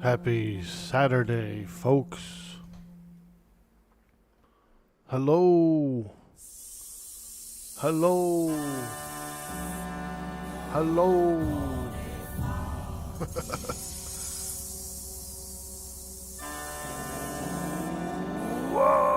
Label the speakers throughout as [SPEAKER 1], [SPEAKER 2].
[SPEAKER 1] Happy Saturday, folks. Hello. Hello. Hello. What?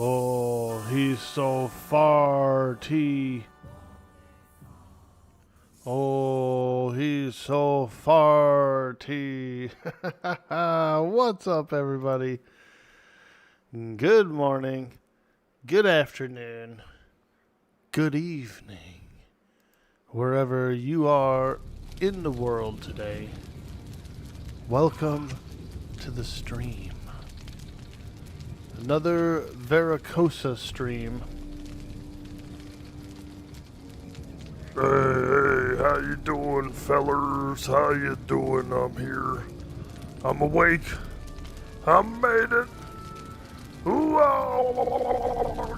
[SPEAKER 1] Oh, he's so farty. Oh, he's so farty. What's up, everybody? Good morning, good afternoon, good evening, wherever you are in the world today. Welcome to the stream. Another Veracosa stream. Hey, how you doing, fellers? How you doing? I'm here. I'm awake. I made it. Oh,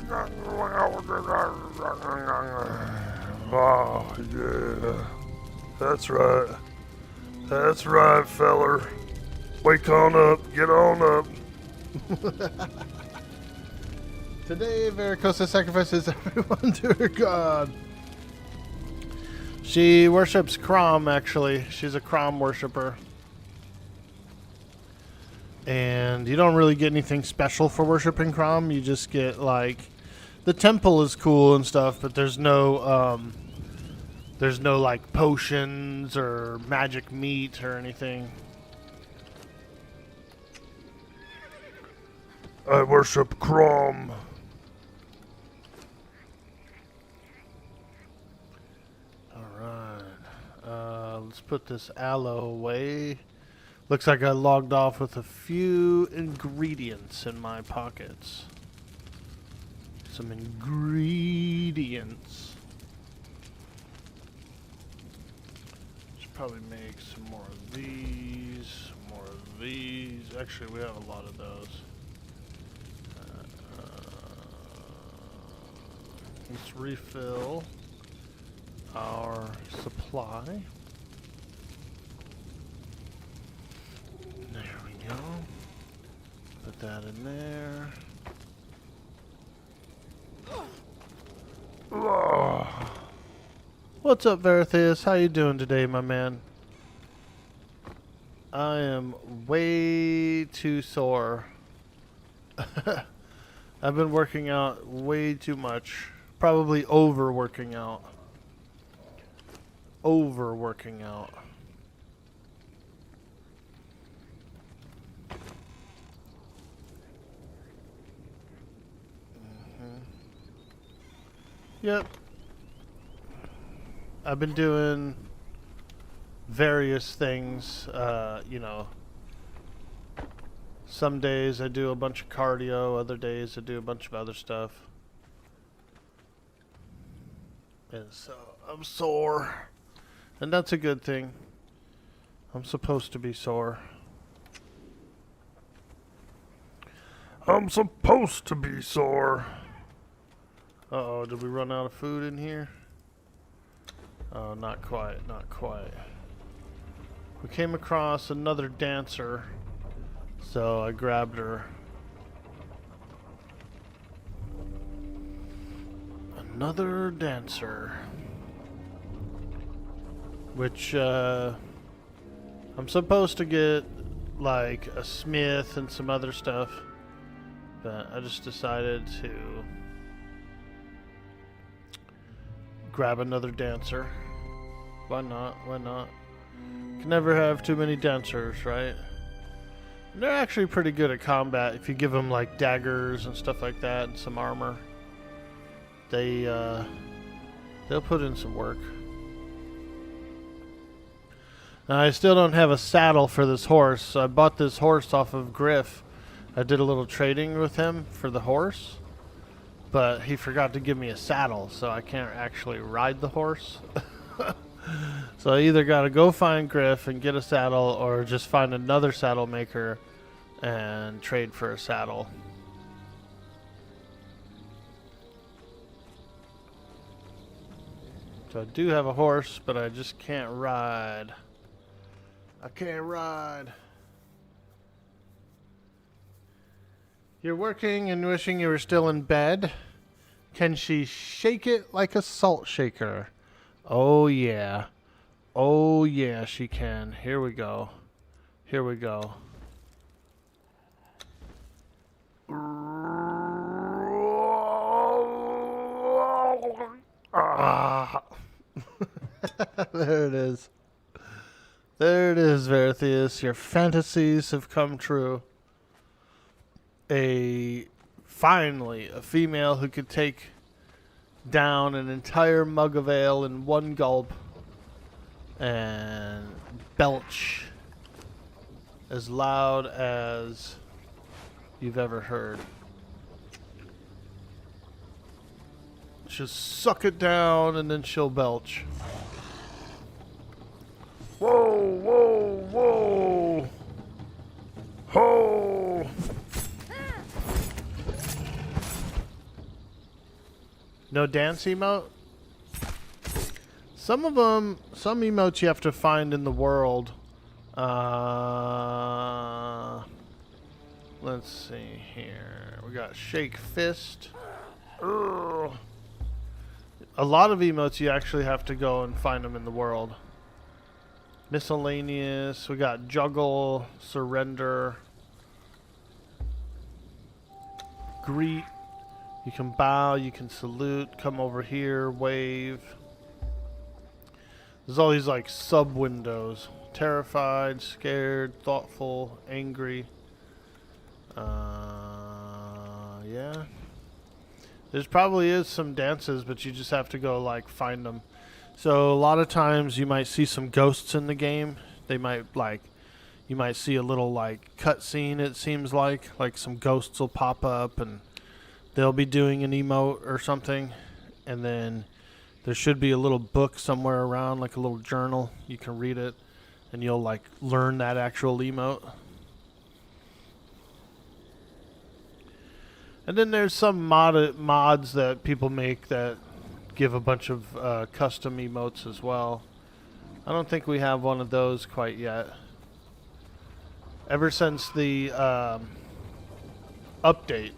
[SPEAKER 1] yeah. That's right. That's right, feller. Wake on up. Get on up. Today, Veracosa sacrifices everyone to her god. She worships Crom, actually. She's a Crom worshiper. And you don't really get anything special for worshiping Crom. You just get, like, the temple is cool and stuff, but there's no, like, potions or magic meat or anything. I worship Crom. Let's put this aloe away. Looks like I logged off with a few ingredients in my pockets. Some ingredients. Should probably make some more of these, some more of these. Actually, we have a lot of those. Let's refill our supply. There we go. Put that in there. What's up, Veratheus? How you doing today, my man? I am way too sore. I've been working out way too much. Probably overworking out. Overworking out. Yep. I've been doing various things, you know. Some days I do a bunch of cardio, other days I do a bunch of other stuff. And so I'm sore. And that's a good thing. I'm supposed to be sore. I'm supposed to be sore. Uh-oh, did we run out of food in here? Oh, not quite, not quite. We came across another dancer, so I grabbed her. Another dancer. Which, I'm supposed to get, like, a smith and some other stuff. But I just decided to grab another dancer. Why not? Why not? Can never have too many dancers, right? And they're actually pretty good at combat if you give them, like, daggers and stuff like that and some armor. They'll put in some work. Now, I still don't have a saddle for this horse. So I bought this horse off of Griff. I did a little trading with him for the horse, but he forgot to give me a saddle, so I can't actually ride the horse. So I either got to go find Griff and get a saddle, or just find another saddle maker and trade for a saddle. So I do have a horse, but I just can't ride. I can't ride. You're working and wishing you were still in bed. Can she shake it like a salt shaker? Oh yeah. Oh yeah, she can. Here we go. Here we go. Ah. There it is. There it is, Veracosa. Your fantasies have come true. Finally, a female who could take down an entire mug of ale in one gulp and belch as loud as you've ever heard. She'll suck it down and then she'll belch. Whoa, whoa, whoa! Ho! No dance emote? Some of them, some emotes you have to find in the world. Let's see here. We got Shake Fist. Ugh. A lot of emotes you actually have to go and find them in the world. Miscellaneous. We got Juggle, Surrender, Greet. You can bow, you can salute, come over here, wave. There's all these like sub windows. Terrified, scared, thoughtful, angry. Yeah. There's probably is some dances, but you just have to go like find them. So a lot of times you might see some ghosts in the game. They might you might see a little like cutscene, it seems like some ghosts will pop up and they'll be doing an emote or something, and then there should be a little book somewhere around, like a little journal. You can read it, and you'll like learn that actual emote. And then there's some mods that people make that give a bunch of custom emotes as well. I don't think we have one of those quite yet. Ever since the update,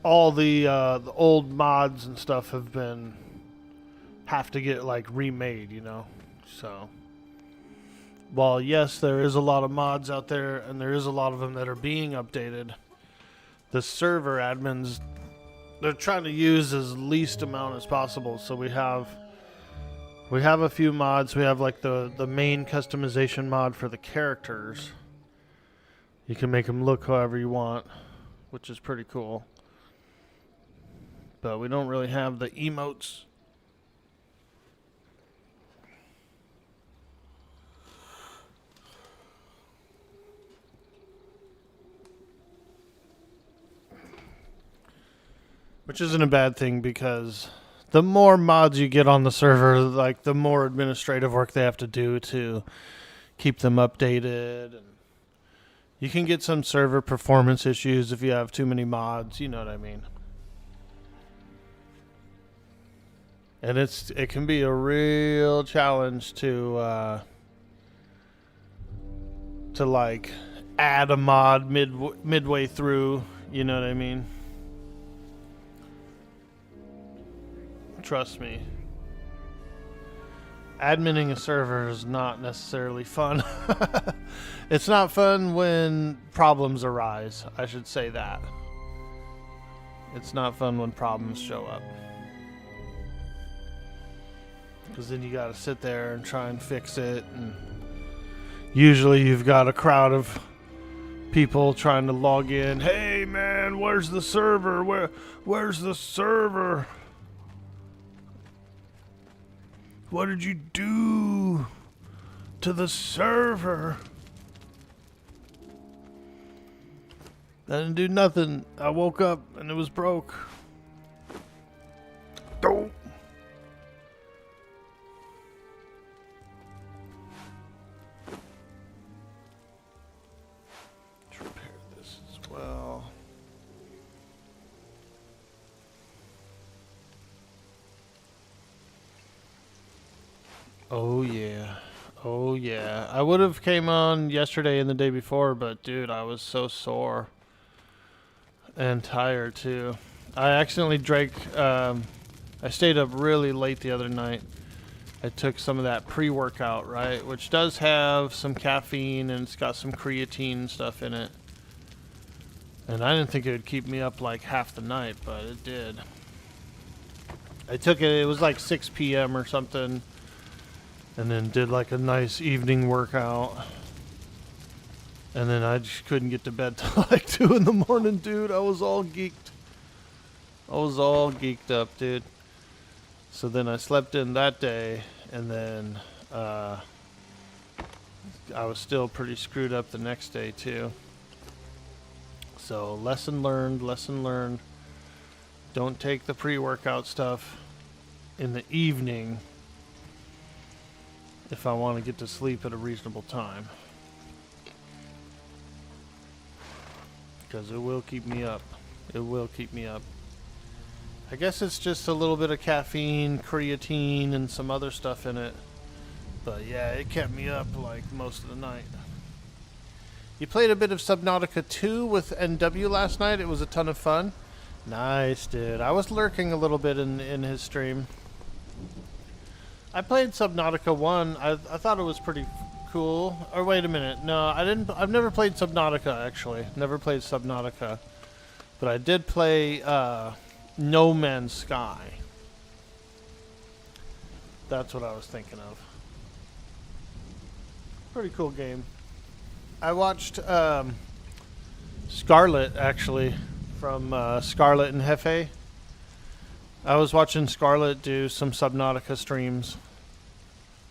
[SPEAKER 1] all the old mods and stuff have to get like remade, you know. So, while yes, there is a lot of mods out there, and there is a lot of them that are being updated, the server admins, they're trying to use as least amount as possible. So we have a few mods. We have like the main customization mod for the characters. You can make them look however you want, which is pretty cool. But we don't really have the emotes. Which isn't a bad thing, because the more mods you get on the server, like the more administrative work they have to do to keep them updated. And you can get some server performance issues if you have too many mods, you know what I mean. And it can be a real challenge to like add a mod midway through, you know what I mean? Trust me. Adminning a server is not necessarily fun. It's not fun when problems arise, I should say that. It's not fun when problems show up. Because then you gotta sit there and try and fix it, and usually you've got a crowd of people trying to log in. Hey man, where's the server? Where's the server? What did you do to the server? I didn't do nothing. I woke up and it was broke. Don't. Let's repair this as well. Oh yeah. Oh yeah. I would have came on yesterday and the day before, but dude, I was so sore. And tired too. I accidentally drank, I stayed up really late the other night. I took some of that pre-workout, right? Which does have some caffeine and it's got some creatine stuff in it. And I didn't think it would keep me up like half the night, but it did. I took it was like 6 p.m. or something. And then did like a nice evening workout. And then I just couldn't get to bed till like 2 in the morning, dude. I was all geeked. I was all geeked up, dude. So then I slept in that day, and then I was still pretty screwed up the next day, too. So lesson learned, lesson learned. Don't take the pre-workout stuff in the evening if I want to get to sleep at a reasonable time. Because it will keep me up. It will keep me up. I guess it's just a little bit of caffeine, creatine, and some other stuff in it. But yeah, it kept me up like most of the night. You played a bit of Subnautica 2 with NW last night. It was a ton of fun. Nice, dude. I was lurking a little bit in his stream. I played Subnautica 1. I thought it was pretty cool. Or wait a minute. No, I didn't. I've never played Subnautica, actually. Never played Subnautica. But I did play No Man's Sky. That's what I was thinking of. Pretty cool game. I watched Scarlet, actually, from Scarlet and Hefe. I was watching Scarlet do some Subnautica streams.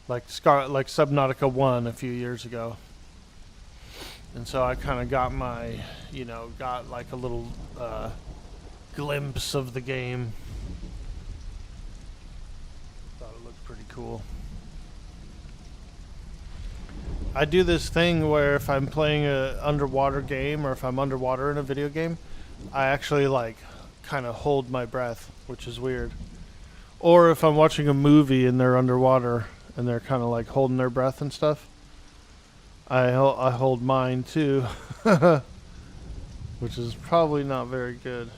[SPEAKER 1] Like Subnautica 1 a few years ago. And so I kind of got my, got like a little glimpse of the game. Thought it looked pretty cool. I do this thing where if I'm playing a underwater game or if I'm underwater in a video game, I actually like kind of hold my breath, which is weird. Or if I'm watching a movie and they're underwater and they're kind of like holding their breath and stuff, I hold mine too, which is probably not very good.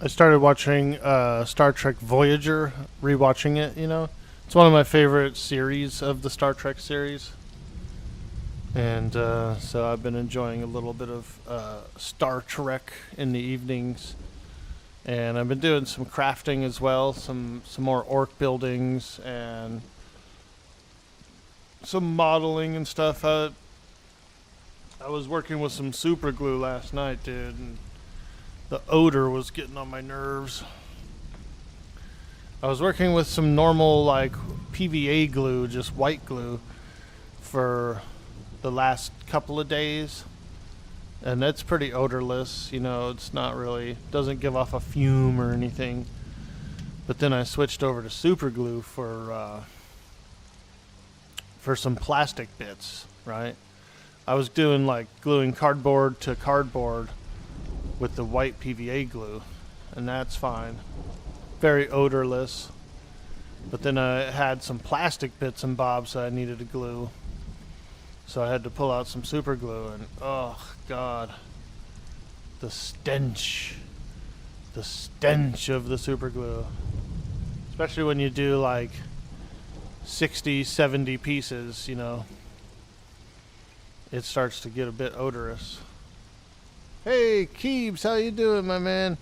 [SPEAKER 1] I started watching Star Trek Voyager, rewatching it, It's one of my favorite series of the Star Trek series. And so I've been enjoying a little bit of Star Trek in the evenings. And I've been doing some crafting as well, some more orc buildings and some modeling and stuff. I was working with some super glue last night, dude, and the odor was getting on my nerves. I was working with some normal like PVA glue, just white glue, for the last couple of days, and that's pretty odorless. You know, it's not really, doesn't give off a fume or anything. But then I switched over to super glue for some plastic bits, right? I was doing like gluing cardboard to cardboard with the white PVA glue, and that's fine. Very odorless. But then I had some plastic bits and bobs that I needed to glue. So I had to pull out some super glue, and oh god. The stench. The stench of the super glue. Especially when you do like 60, 70 pieces, you know. It starts to get a bit odorous. Hey, Keebs, how you doing, my man?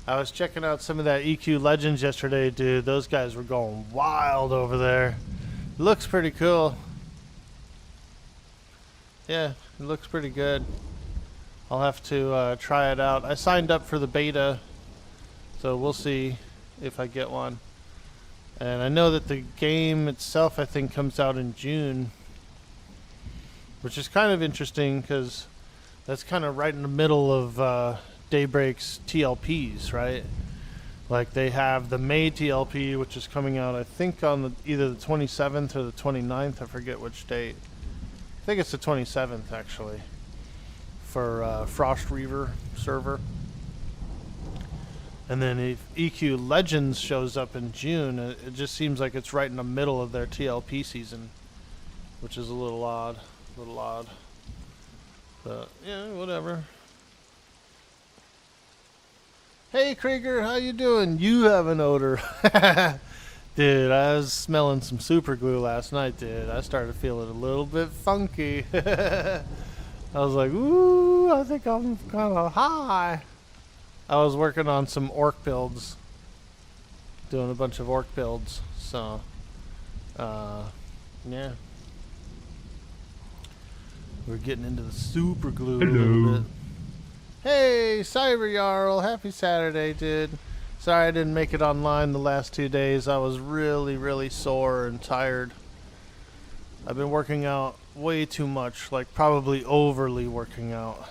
[SPEAKER 1] I was checking out some of that EQ Legends yesterday, dude. Those guys were going wild over there. It looks pretty cool. Yeah, it looks pretty good. I'll have to try it out. I signed up for the beta, so we'll see if I get one. And I know that the game itself, I think, comes out in June, which is kind of interesting because that's kind of right in the middle of Daybreak's TLPs, right? Like they have the May TLP, which is coming out, I think, on either the 27th or the 29th. I forget which date. I think it's the 27th, actually, for Frost Reaver server. And then if EQ Legends shows up in June, it just seems like it's right in the middle of their TLP season, which is a little odd. But, yeah, whatever. Hey, Krieger, how you doing? You have an odor. Dude, I was smelling some super glue last night, dude. I started feeling a little bit funky. I was like, ooh, I think I'm kind of high. I was working on some orc builds. Doing a bunch of orc builds. So, yeah. We're getting into the super glue a little bit. Hey, Cyber Jarl, happy Saturday, dude. Sorry I didn't make it online the last 2 days. I was really, really sore and tired. I've been working out way too much, like probably overly working out.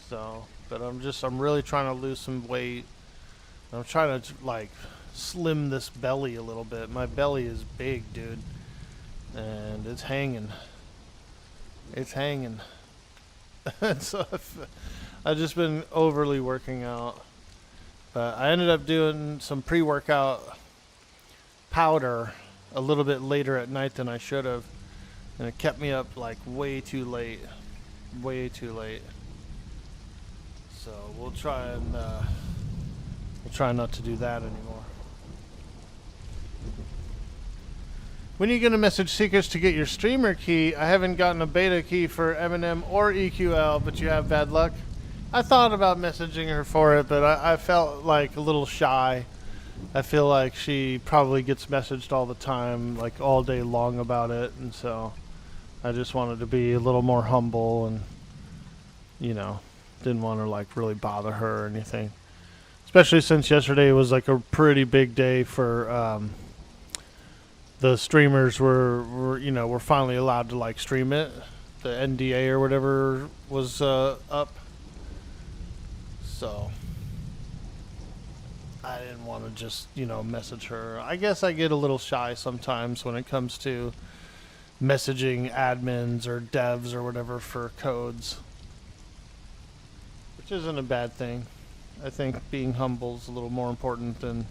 [SPEAKER 1] So, but I'm really trying to lose some weight. I'm trying to like slim this belly a little bit. My belly is big, dude, and it's hanging. It's hanging. So I've just been overly working out. But I ended up doing some pre-workout powder a little bit later at night than I should have. And it kept me up like way too late. Way too late. So we'll try not to do that anymore. When are you going to message Seekers to get your streamer key? I haven't gotten a beta key for Eminem or EQL, but you have bad luck. I thought about messaging her for it, but I felt like a little shy. I feel like she probably gets messaged all the time, like all day long about it, and so I just wanted to be a little more humble and, you know, didn't want to like really bother her or anything. Especially since yesterday was like a pretty big day for the streamers were finally allowed to like stream it. The NDA or whatever was up. So I didn't want to just, message her. I guess I get a little shy sometimes when it comes to messaging admins or devs or whatever for codes, which isn't a bad thing. I think being humble is a little more important than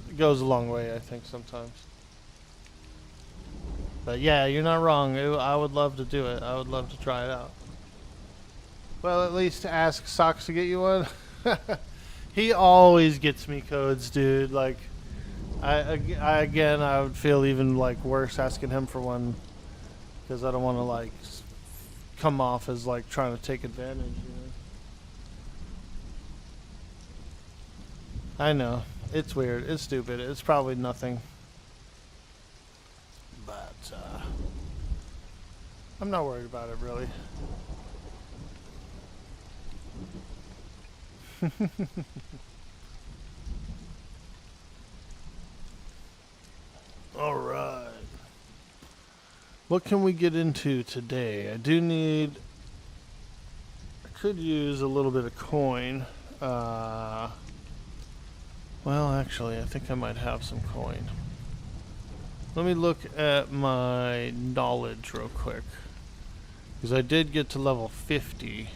[SPEAKER 1] it goes a long way, I think, sometimes. But yeah, you're not wrong. I would love to do it. I would love to try it out. Well, at least ask Socks to get you one. He always gets me codes, dude. Like, I would feel even like worse asking him for one because I don't want to like come off as like trying to take advantage. I know. It's weird. It's stupid. It's probably nothing. But, I'm not worried about it, really. Alright. What can we get into today? I could use a little bit of coin. Well, actually, I think I might have some coin. Let me look at my knowledge real quick. Because I did get to level 50.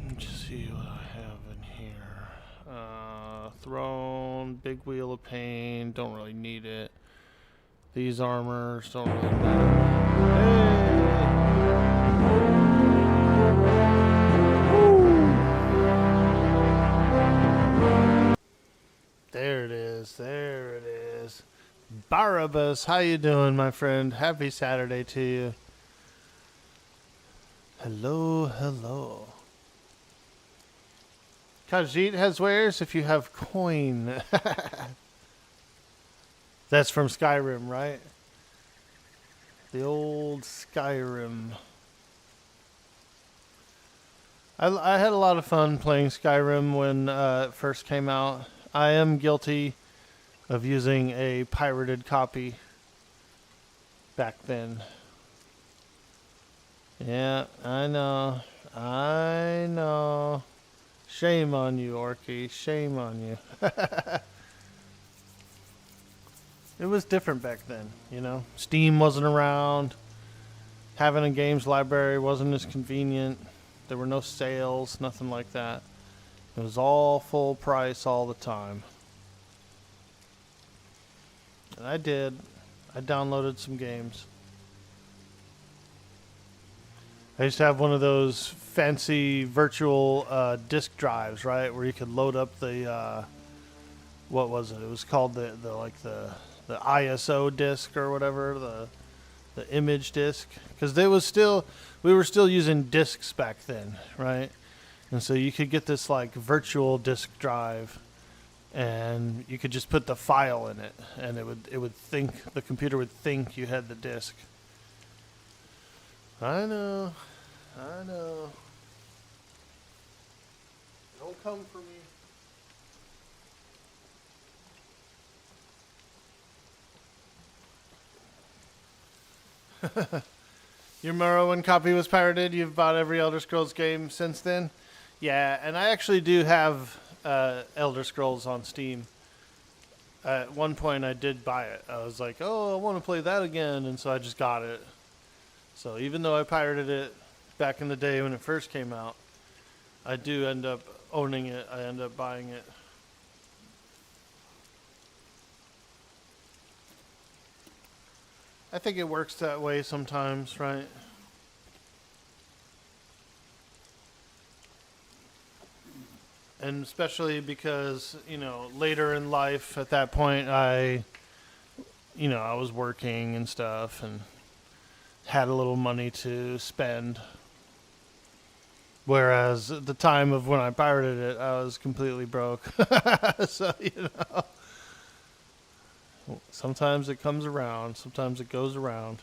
[SPEAKER 1] Let's see what I have in here. Throne, big wheel of pain, don't really need it. These armors don't really matter. There it is. There it is. Barabbas, how you doing, my friend? Happy Saturday to you. Hello, hello. Khajiit has wares if you have coin. That's from Skyrim, right? The old Skyrim. I had a lot of fun playing Skyrim when it first came out. I am guilty of using a pirated copy back then. Yeah, I know. I know. Shame on you, Orky. Shame on you. It was different back then, you know? Steam wasn't around. Having a games library wasn't as convenient. There were no sales, nothing like that. It was all full price all the time. And I did. I downloaded some games. I used to have one of those fancy virtual disk drives, right, where you could load up the what was it? It was called the ISO disk or whatever, the image disk, because we were still using disks back then, right? And so you could get this like virtual disk drive, and you could just put the file in it, and the computer would think you had the disk. I know. Don't come for me. Your Morrowind copy was pirated. You've bought every Elder Scrolls game since then? Yeah, and I actually do have Elder Scrolls on Steam. At one point I did buy it. I was like, oh, I want to play that again, and so I just got it. So even though I pirated it back in the day when it first came out, I do end up owning it. I end up buying it. I think it works that way sometimes, right? And especially because, later in life at that point, I was working and stuff and had a little money to spend. Whereas at the time of when I pirated it, I was completely broke. So, sometimes it comes around, sometimes it goes around.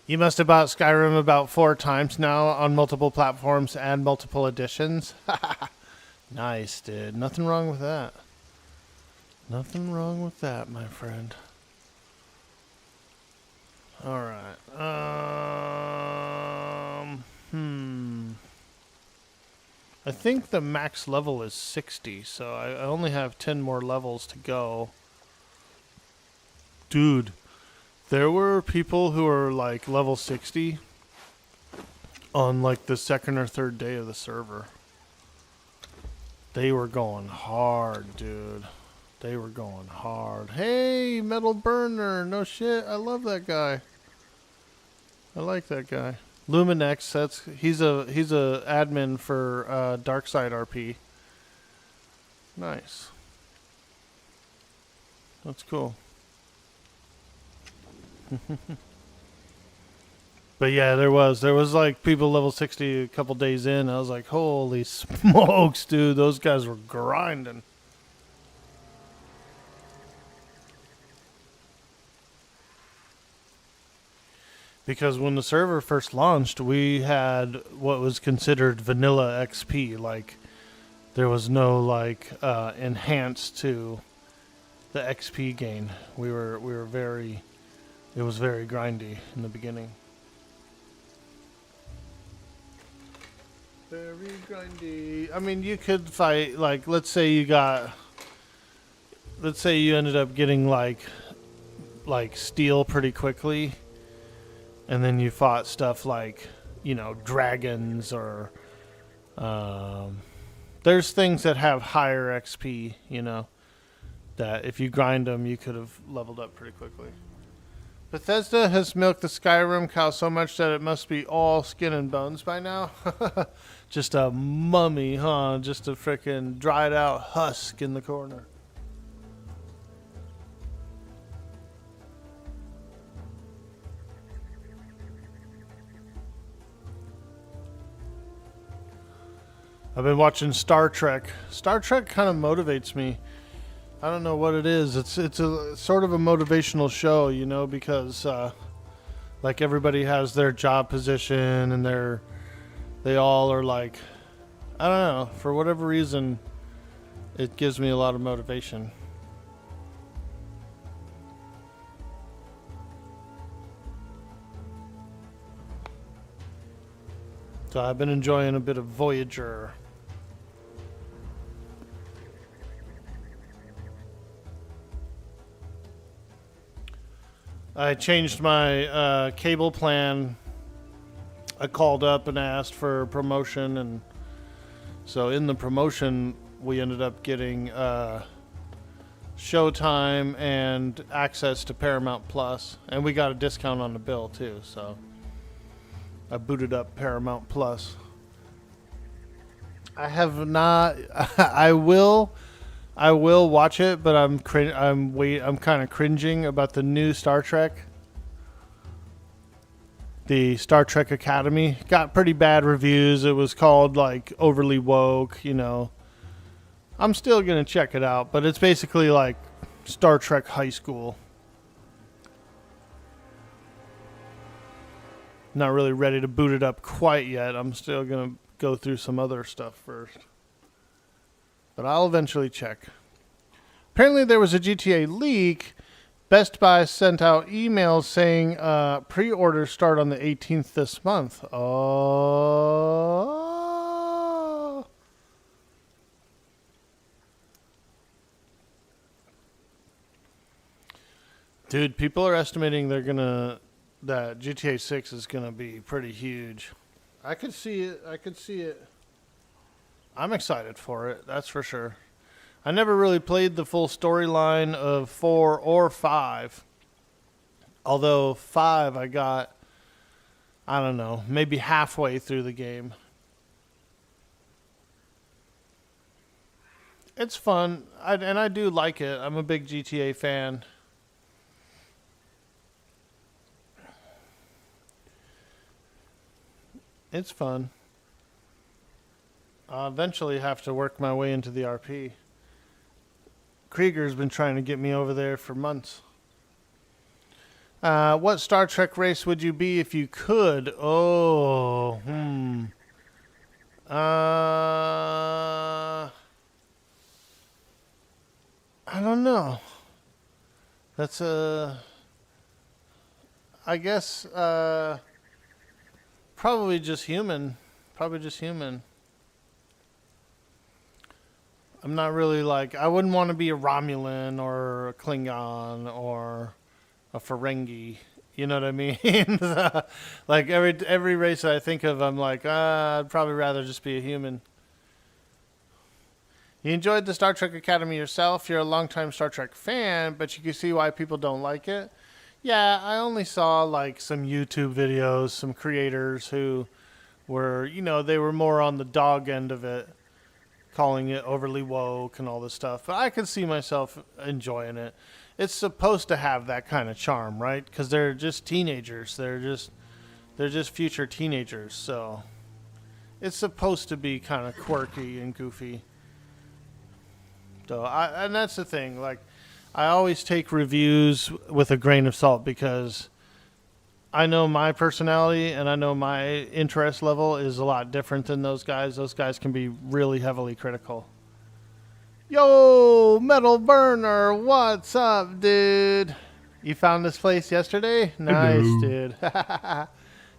[SPEAKER 1] You must have bought Skyrim about 4 times now on multiple platforms and multiple editions. Nice, dude. Nothing wrong with that. Nothing wrong with that, my friend. Alright. I think the max level is 60, so I only have 10 more levels to go. Dude, there were people who were like level 60 on like the second or third day of the server. They were going hard, dude. They were going hard. Hey, Metal Burner. No shit. I love that guy. I like that guy. Luminex, he's a admin for NordheimRP. Nice. That's cool. But yeah, there was like people level 60 a couple days in. I was like, holy smokes, dude, those guys were grinding. Because when the server first launched, we had what was considered vanilla XP. Like, there was no like enhance to the XP gain. We were very, it was very grindy in the beginning. Very grindy. I mean, you could fight, like, let's say you ended up getting like steel pretty quickly, and then you fought stuff like, you know, dragons or there's things that have higher XP, you know, that if you grind them, you could have leveled up pretty quickly. Bethesda has milked the Skyrim cow so much that it must be all skin and bones by now. Just a mummy, huh? Just a frickin' dried out husk in the corner. I've been watching Star Trek. Star Trek kind of motivates me. I don't know what it is. It's a sort of a motivational show, you know, because like everybody has their job position and they all are like, I don't know, for whatever reason, it gives me a lot of motivation. So I've been enjoying a bit of Voyager. I changed my cable plan. I called up and asked for promotion, and so in the promotion we ended up getting Showtime and access to Paramount Plus, and we got a discount on the bill too, so I booted up Paramount Plus. I have not. I will watch it, but I'm kind of cringing about the new Star Trek. The Star Trek Academy got pretty bad reviews. It was called like overly woke, you know. I'm still gonna check it out, but it's basically like Star Trek High School. Not really ready to boot it up quite yet. I'm still gonna go through some other stuff first. But I'll eventually check. Apparently there was a GTA leak. Best Buy sent out emails saying pre-orders start on the 18th this month. Oh. Dude, people are estimating that GTA 6 is gonna be pretty huge. I could see it. I'm excited for it, that's for sure. I never really played the full storyline of 4 or 5. Although 5 I got, I don't know, maybe halfway through the game. It's fun, and I do like it. I'm a big GTA fan. It's fun. I'll eventually have to work my way into the RP. Krieger's been trying to get me over there for months. What Star Trek race would you be if you could? Oh, I don't know. That's I guess probably just human. Probably just human. I'm not really like, I wouldn't want to be a Romulan or a Klingon or a Ferengi. You know what I mean? Like every race that I think of, I'm like, I'd probably rather just be a human. You enjoyed the Star Trek Academy yourself. You're a longtime Star Trek fan, but you can see why people don't like it. Yeah, I only saw like some YouTube videos, some creators who were, you know, they were more on the dog end of it, calling it overly woke and all this stuff. But I could see myself enjoying it. It's supposed to have that kind of charm, right? Because they're just teenagers. They're just They're just future teenagers, so it's supposed to be kind of quirky and goofy. So and that's the thing. Like, I always take reviews with a grain of salt because I know my personality and I know my interest level is a lot different than those guys. Those guys can be really heavily critical. Yo, Metal Burner, what's up, dude? You found this place yesterday? Nice, hello. Dude.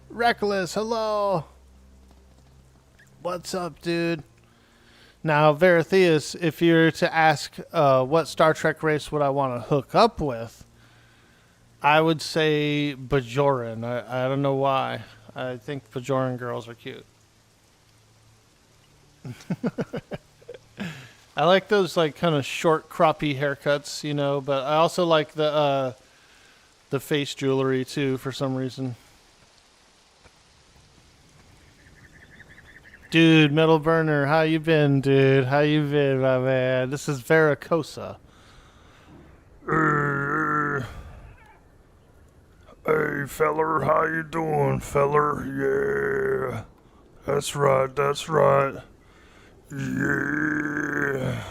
[SPEAKER 1] Reckless, hello. What's up, dude? Now, Veracosa, if you're to ask what Star Trek race would I want to hook up with, I would say Bajoran. I don't know why. I think Bajoran girls are cute. I like those like kind of short, croppy haircuts, you know. But I also like the face jewelry too, for some reason. Dude, Metal Burner, how you been, dude? How you been, my man? This is Veracosa.
[SPEAKER 2] Hey, feller, how you doing, feller? Yeah, that's right, that's right. Yeah.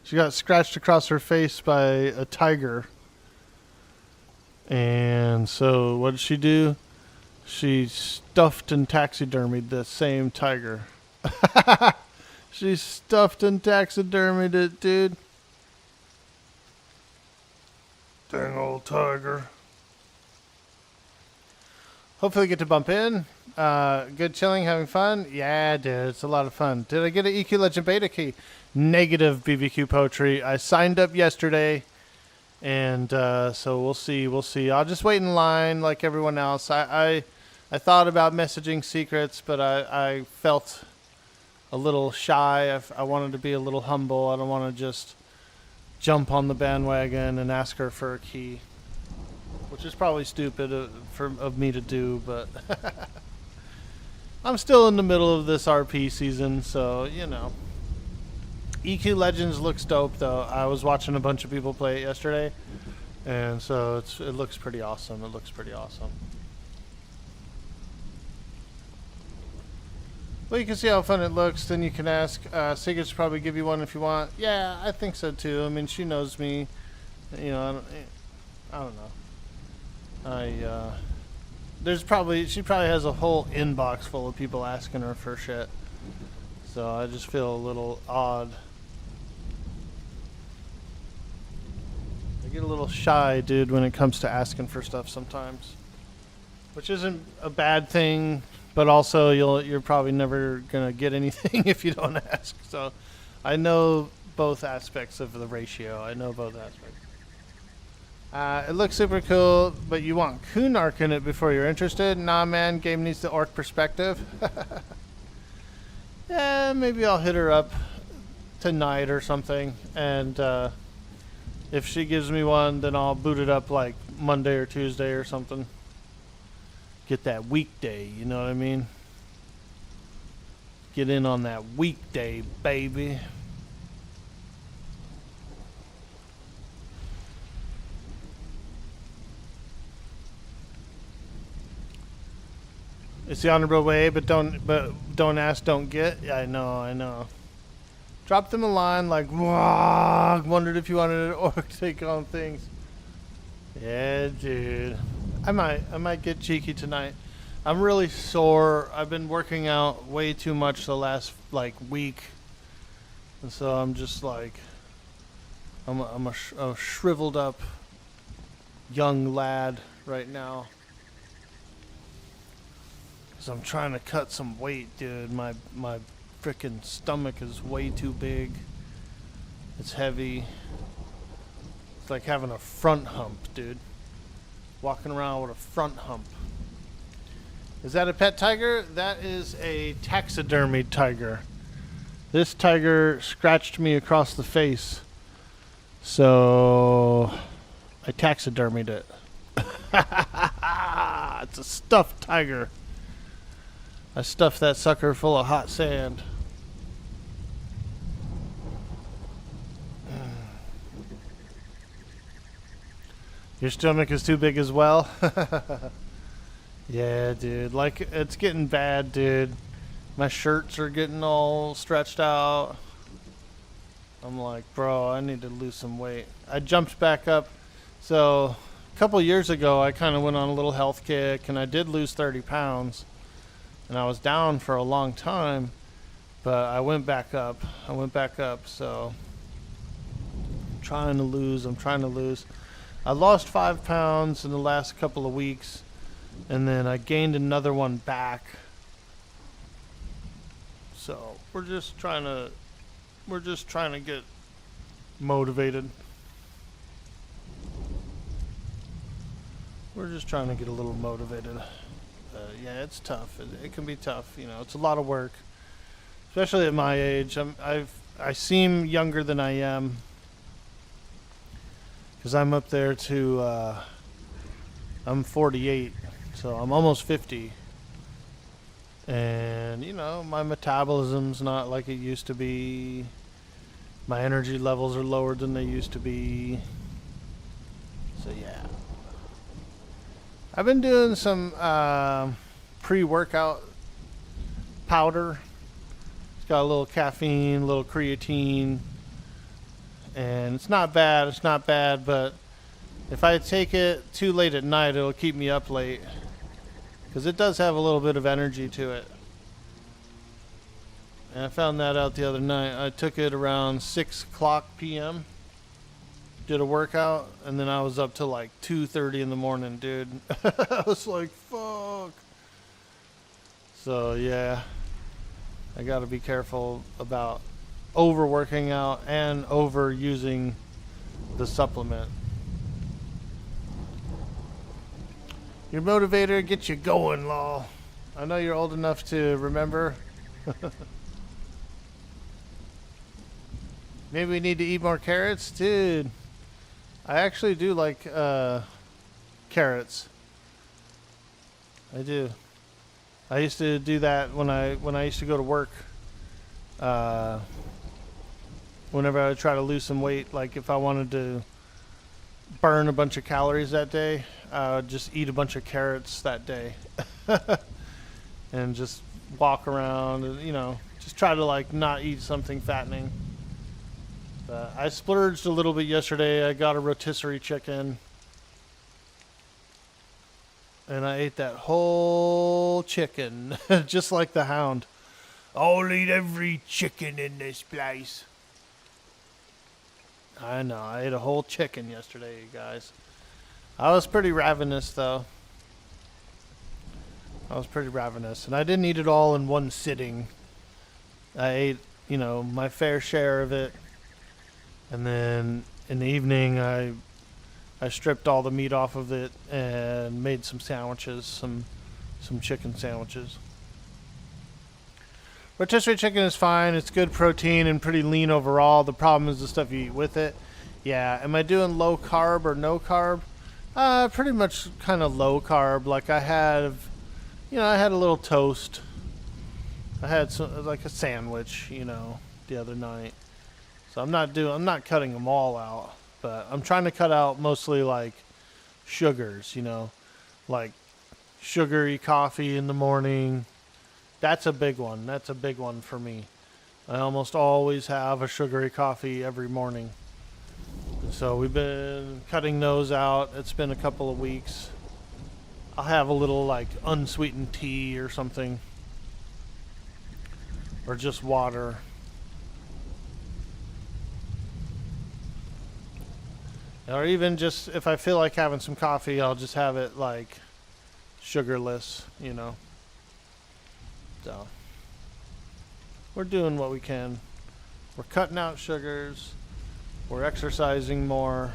[SPEAKER 1] She got scratched across her face by a tiger. And so what did she do? She stuffed and taxidermied the same tiger. She stuffed and taxidermied it, dude.
[SPEAKER 2] Dang old tiger.
[SPEAKER 1] Hopefully get to bump in. Good chilling, having fun? Yeah, dude, it's a lot of fun. Did I get an EQ Legend Beta key? Negative, BBQ Poetry. I signed up yesterday, and so we'll see. I'll just wait in line like everyone else. I thought about messaging secrets, but I felt a little shy. I wanted to be a little humble. I don't want to just jump on the bandwagon and ask her for a key, which is probably stupid of me to do, but I'm still in the middle of this RP season, so, you know. EQ Legends looks dope, though. I was watching a bunch of people play it yesterday, and so it looks pretty awesome. It looks pretty awesome. Well, you can see how fun it looks. Then you can ask. Sigurd's probably give you one if you want. Yeah, I think so too. I mean, she knows me. You know, I don't know. She probably has a whole inbox full of people asking her for shit. So I just feel a little odd. I get a little shy, dude, when it comes to asking for stuff sometimes, which isn't a bad thing. But also, you're probably never gonna get anything if you don't ask. So, I know both aspects of the ratio. I know both aspects. It looks super cool, but you want Kunark in it before you're interested? Nah, man. Game needs the orc perspective. Yeah, maybe I'll hit her up tonight or something, and if she gives me one, then I'll boot it up like Monday or Tuesday or something. Get that weekday, you know what I mean? Get in on that weekday, baby. It's the honorable way, but don't ask, don't get. Yeah, I know. Drop them a line like, "Wah, wondered if you wanted an orc to take on things." Yeah, dude. I might get cheeky tonight. I'm really sore. I've been working out way too much the last like week, and so I'm just like, I'm a shriveled up young lad right now. Cause I'm trying to cut some weight, dude. My freaking stomach is way too big. It's heavy. It's like having a front hump, dude. Walking around with a front hump. Is that a pet tiger? That is a taxidermied tiger. This tiger scratched me across the face, so I taxidermied it. It's a stuffed tiger. I stuffed that sucker full of hot sand. Your stomach is too big as well? Yeah, dude. Like, it's getting bad, dude. My shirts are getting all stretched out. I'm like, bro, I need to lose some weight. I jumped back up. So, a couple years ago, I kind of went on a little health kick, and I did lose 30 pounds. And I was down for a long time, but I went back up. So I'm trying to lose. I lost 5 pounds in the last couple of weeks, and then I gained another one back. So we're just trying to get motivated. We're just trying to get a little motivated. Yeah, it's tough. It can be tough. You know, it's a lot of work, especially at my age. I seem younger than I am because I'm up there to. I'm 48, so I'm almost 50. And you know, my metabolism's not like it used to be. My energy levels are lower than they used to be. So yeah. I've been doing some pre-workout powder. It's got a little caffeine, a little creatine, and it's not bad, but if I take it too late at night, it'll keep me up late, because it does have a little bit of energy to it. And I found that out the other night. I took it around 6 o'clock p.m., did a workout, and then I was up till like 2:30 in the morning, dude. I was like, fuck. So yeah, I gotta be careful about overworking out and overusing the supplement. Your motivator gets you going, lol. I know you're old enough to remember. Maybe we need to eat more carrots, dude. I actually do like carrots. I do. I used to do that when I used to go to work. Whenever I would try to lose some weight, like if I wanted to burn a bunch of calories that day, I would just eat a bunch of carrots that day, and just walk around and, you know, just try to like not eat something fattening. I splurged a little bit yesterday. I got a rotisserie chicken, and I ate that whole chicken, just like the Hound. I'll eat every chicken in this place. I know, I ate a whole chicken yesterday, you guys. I was pretty ravenous, though. I was pretty ravenous, and I didn't eat it all in one sitting. I ate, you know, my fair share of it. And then in the evening, I stripped all the meat off of it and made some sandwiches, some chicken sandwiches. Rotisserie chicken is fine. It's good protein and pretty lean overall. The problem is the stuff you eat with it. Yeah, am I doing low carb or no carb? Pretty much kind of low carb. Like I had a little toast. I had like a sandwich, you know, the other night. So I'm not cutting them all out, but I'm trying to cut out mostly like sugars, you know, like sugary coffee in the morning. That's a big one. That's a big one for me. I almost always have a sugary coffee every morning. So we've been cutting those out. It's been a couple of weeks. I'll have a little like unsweetened tea or something, or just water. Or even just, if I feel like having some coffee, I'll just have it like sugarless, you know. So we're doing what we can. We're cutting out sugars. We're exercising more.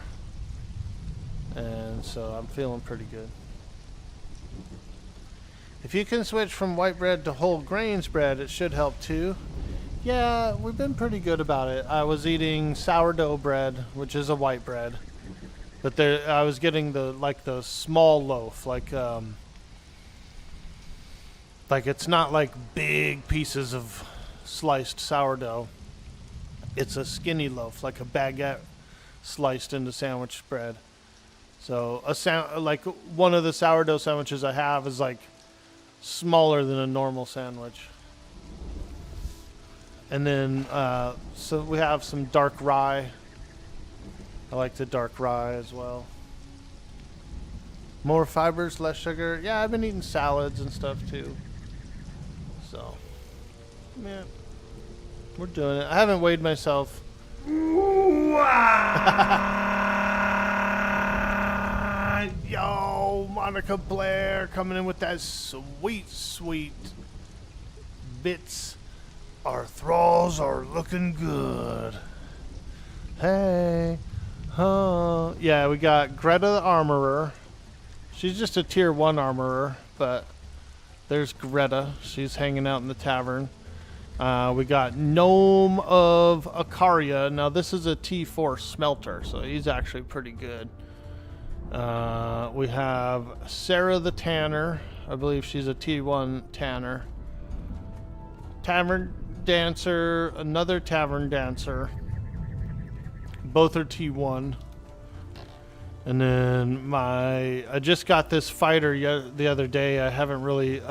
[SPEAKER 1] And so I'm feeling pretty good. If you can switch from white bread to whole grains bread, it should help too. Yeah, we've been pretty good about it. I was eating sourdough bread, which is a white bread. But I was getting the small loaf, like it's not like big pieces of sliced sourdough. It's a skinny loaf, like a baguette sliced into sandwich bread. So like one of the sourdough sandwiches I have is like smaller than a normal sandwich. And then so we have some dark rye. I like the dark rye as well. More fibers, less sugar. Yeah, I've been eating salads and stuff too. So, yeah, we're doing it. I haven't weighed myself. Yo, Monica Blair coming in with that sweet, sweet bits. Our thralls are looking good. Hey, huh? Yeah, we got Greta the Armorer. She's just a tier 1 armorer, but there's Greta. She's hanging out in the tavern. We got Gnome of Akaria. Now, this is a T4 smelter, so he's actually pretty good. We have Sarah the Tanner. I believe she's a T1 Tanner. Tavern Dancer, another Tavern Dancer. Both are T1. And then I just got this fighter the other day. I haven't really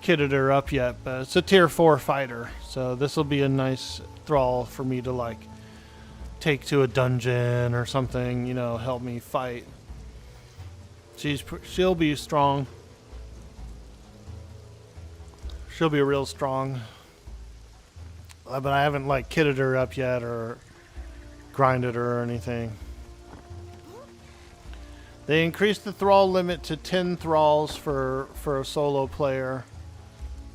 [SPEAKER 1] kitted her up yet, but it's a tier 4 fighter. So this will be a nice thrall for me to like take to a dungeon or something, you know, help me fight. She'll be strong. She'll be real strong. But I haven't like kitted her up yet or grinded her or anything. They increased the thrall limit to 10 thralls for a solo player,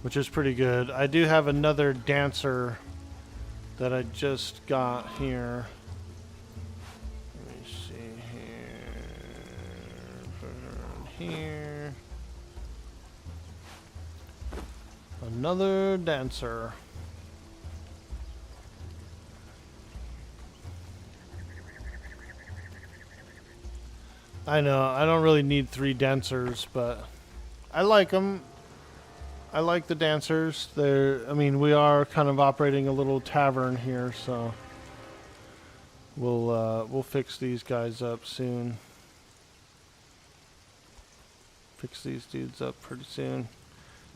[SPEAKER 1] which is pretty good. I do have another dancer that I just got here. Let me see here. Put her in here. Another dancer. I know, I don't really need 3 dancers, but I like them. I like the dancers. I mean, we are kind of operating a little tavern here, so we'll fix these guys up soon. Fix these dudes up pretty soon.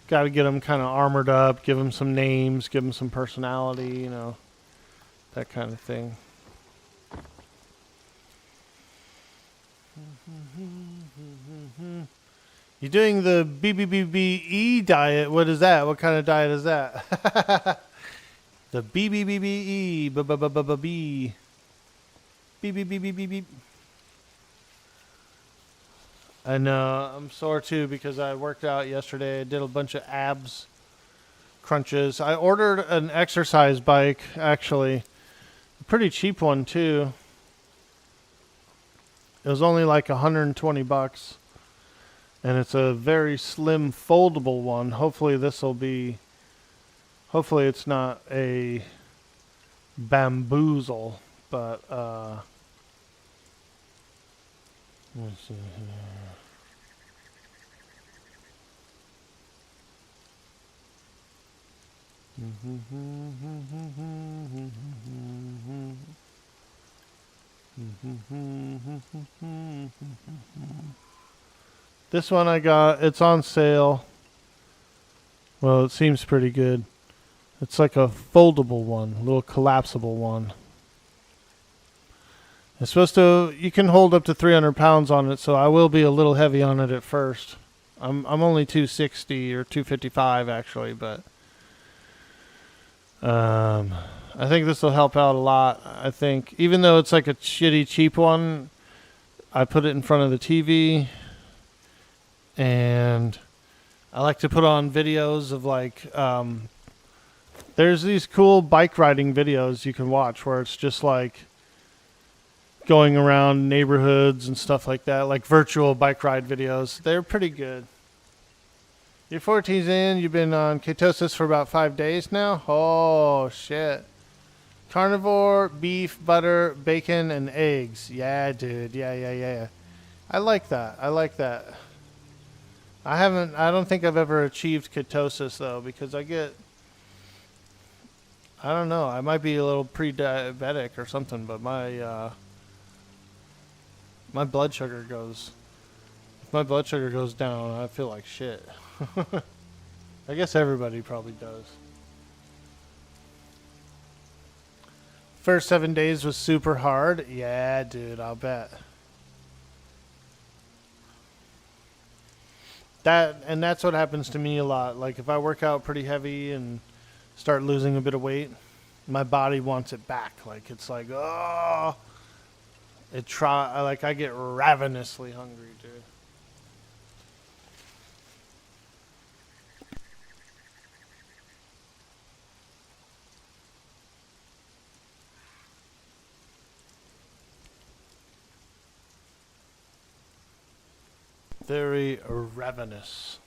[SPEAKER 1] Got to get them kind of armored up, give them some names, give them some personality, you know, that kind of thing. You're doing the BBBBE diet. What is that? What kind of diet is that? The BBBBE. B. BBBBB. I know. I'm sore too because I worked out yesterday. I did a bunch of abs crunches. I ordered an exercise bike, actually. A pretty cheap one too. It was only like $120, and it's a very slim foldable one. Hopefully it's not a bamboozle, but let's see here. This one I got, it's on sale. Well, it seems pretty good. It's like a foldable one, a little collapsible one. It's supposed to, you can hold up to 300 pounds on it, so I will be a little heavy on it at first. I'm only 260 or 255 actually, but I think this will help out a lot. I think even though it's like a shitty cheap one, I put it in front of the TV, and I like to put on videos of like there's these cool bike riding videos you can watch where it's just like going around neighborhoods and stuff like that, like virtual bike ride videos. They're pretty good. You're 14's in, you've been on ketosis for about 5 days now? Oh, shit. Carnivore, beef, butter, bacon, and eggs. Yeah, dude. Yeah. I like that. I don't think I've ever achieved ketosis, though, because I don't know, I might be a little pre-diabetic or something, but My blood sugar goes... If my blood sugar goes down, I feel like shit. I guess everybody probably does. First 7 days was super hard. Yeah, dude, I'll bet. That's what happens to me a lot. Like if I work out pretty heavy and start losing a bit of weight, my body wants it back. Like it's like, oh, I get ravenously hungry, dude. Very ravenous.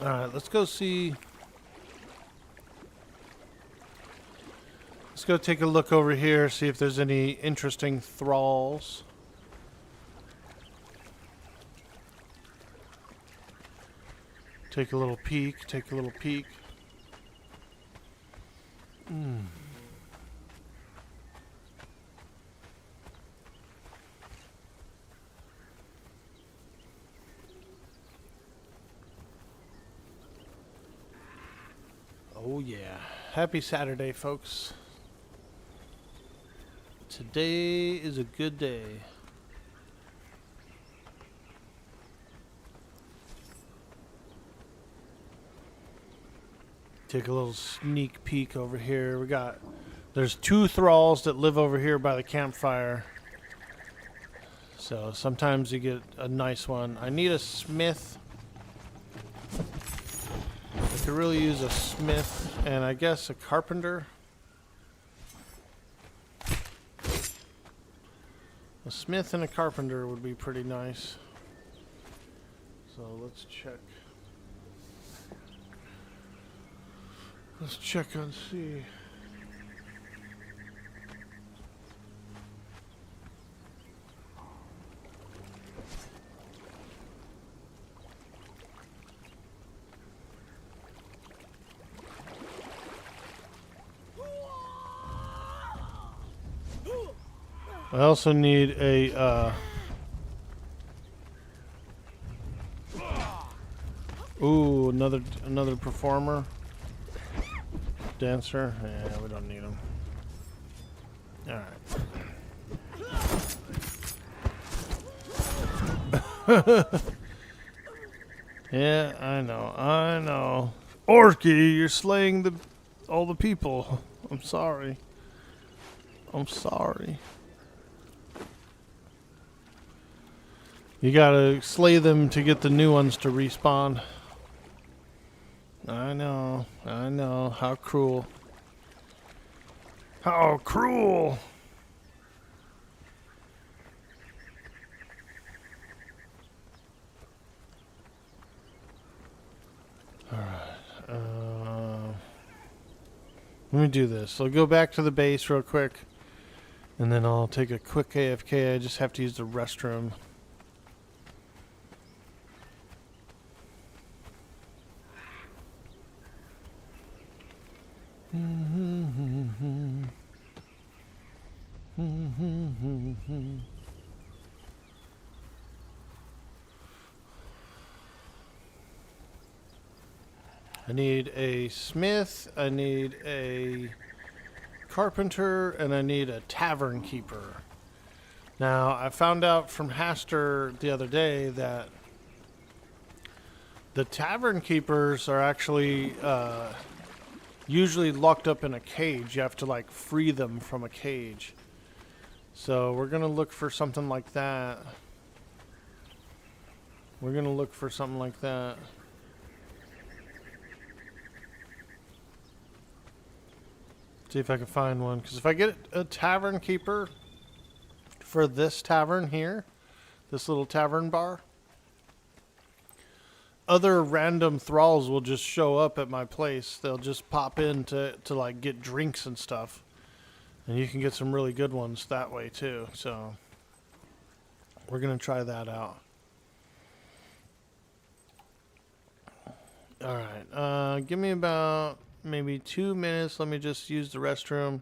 [SPEAKER 1] Alright, let's go see. Let's go take a look over here, see if there's any interesting thralls. Take a little peek, Oh yeah. Happy Saturday, folks. Today is a good day. Take a little sneak peek over here. There's 2 thralls that live over here by the campfire. So sometimes you get a nice one. I need a smith. I could really use a smith and I guess a carpenter. A smith and a carpenter would be pretty nice. So let's check. Let's check and see. I also need a ooh, another performer. Dancer. Yeah, we don't need him. Alright. Yeah, I know. Orky, you're slaying all the people. I'm sorry. You gotta slay them to get the new ones to respawn. I know. How cruel. How cruel! Alright. Let me do this. I'll go back to the base real quick. And then I'll take a quick AFK. I just have to use the restroom. I need a smith, I need a carpenter, and I need a tavern keeper. Now, I found out from Haster the other day that The tavern keepers are actually usually locked up in a cage. You have to like free them from a cage. So we're gonna look for something like that. We're gonna look for something like that. See if I can find one. Because if I get a tavern keeper for this tavern here, this little tavern bar, other random thralls will just show up at my place. They'll just pop in to like get drinks and stuff. And you can get some really good ones that way too. So we're going to try that out. All right. Give me about maybe 2 minutes. Let me just use the restroom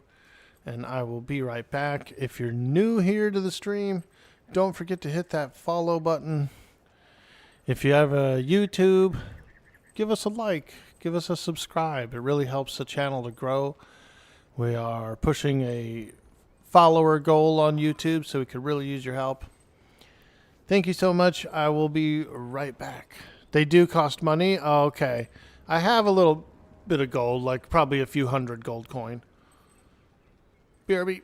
[SPEAKER 1] and I will be right back. If you're new here to the stream, don't forget to hit that follow button. If you have a YouTube, give us a like, give us a subscribe. It really helps the channel to grow. We are pushing a follower goal on YouTube, so we could really use your help. Thank you so much. I will be right back. They do cost money? Oh, okay. I have a little bit of gold, like probably a few hundred gold coin. BRB.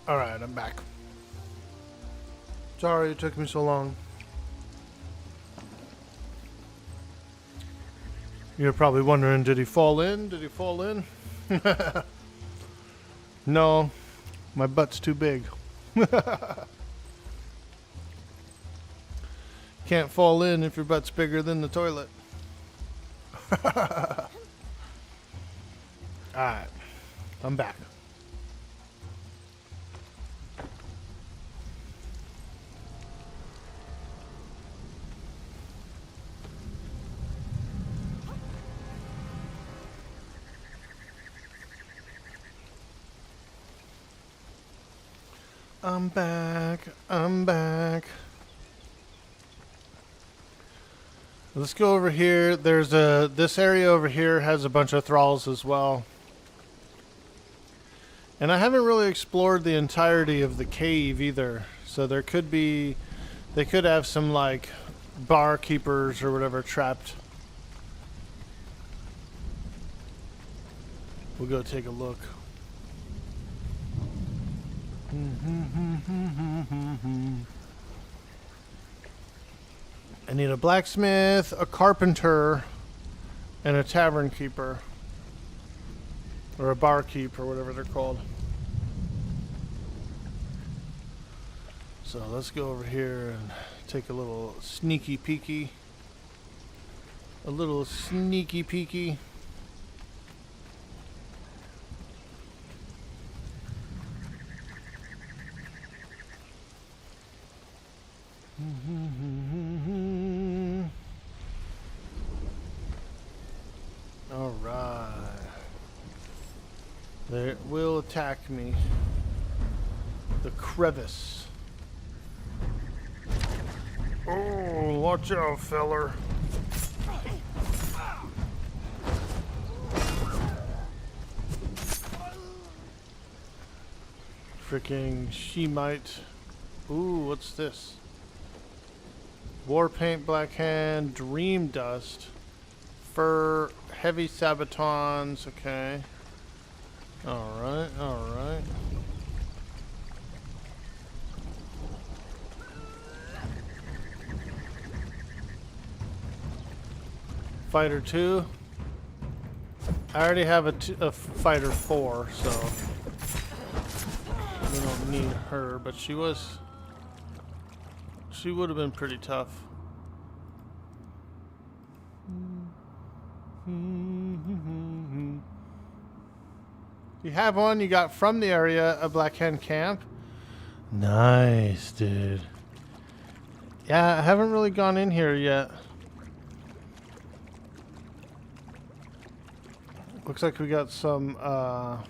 [SPEAKER 1] Alright, I'm back. Sorry it took me so long. You're probably wondering, did he fall in? Did he fall in? No, my butt's too big. Can't fall in if your butt's bigger than the toilet. Alright, I'm back. I'm back. I'm back. Let's go over here. There's this area over here has a bunch of thralls as well. And I haven't really explored the entirety of the cave either. So there could be, they could have some like barkeepers or whatever trapped. We'll go take a look. I need a blacksmith, a carpenter, and a tavern keeper. Or a barkeep, or whatever they're called. So let's go over here and take a little sneaky peeky. A little sneaky peeky. Alright. They will attack me. The crevice.
[SPEAKER 2] Oh, watch out, feller.
[SPEAKER 1] Freaking she might. Ooh, what's this? War paint, black hand, dream dust, fur, heavy sabatons. Okay. Alright, alright. Fighter 2. I already have a fighter 4, so we don't need her, but she would have been pretty tough. You have one you got from the area of Black Hen Camp. Nice, dude. Yeah, I haven't really gone in here yet. Looks like we got some of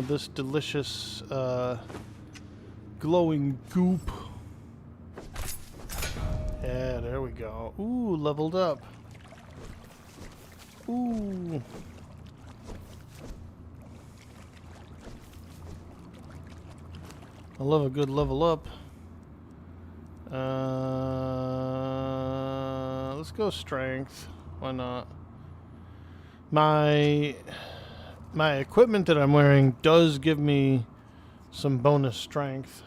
[SPEAKER 1] this delicious glowing goop. Yeah, there we go. Ooh, leveled up. Ooh. I love a good level up. Let's go strength. Why not? My equipment that I'm wearing does give me some bonus strength.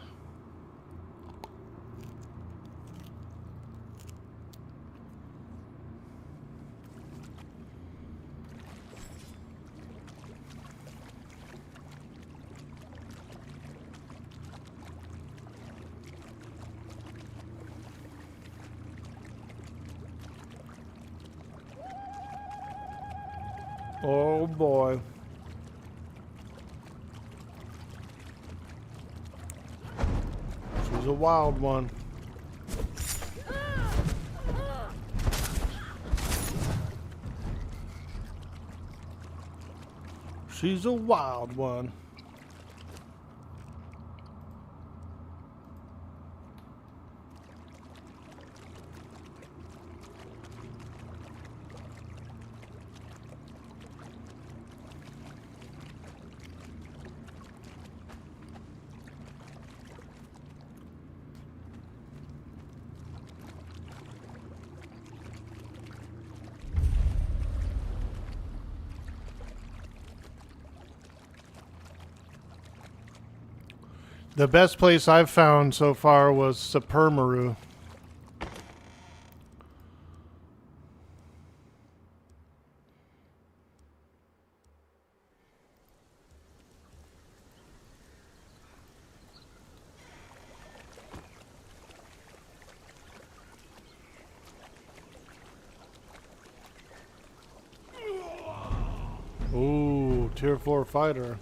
[SPEAKER 1] Oh boy. She's a wild one. She's a wild one. The best place I've found so far was Supermaru. Ooh, tier 4 fighter.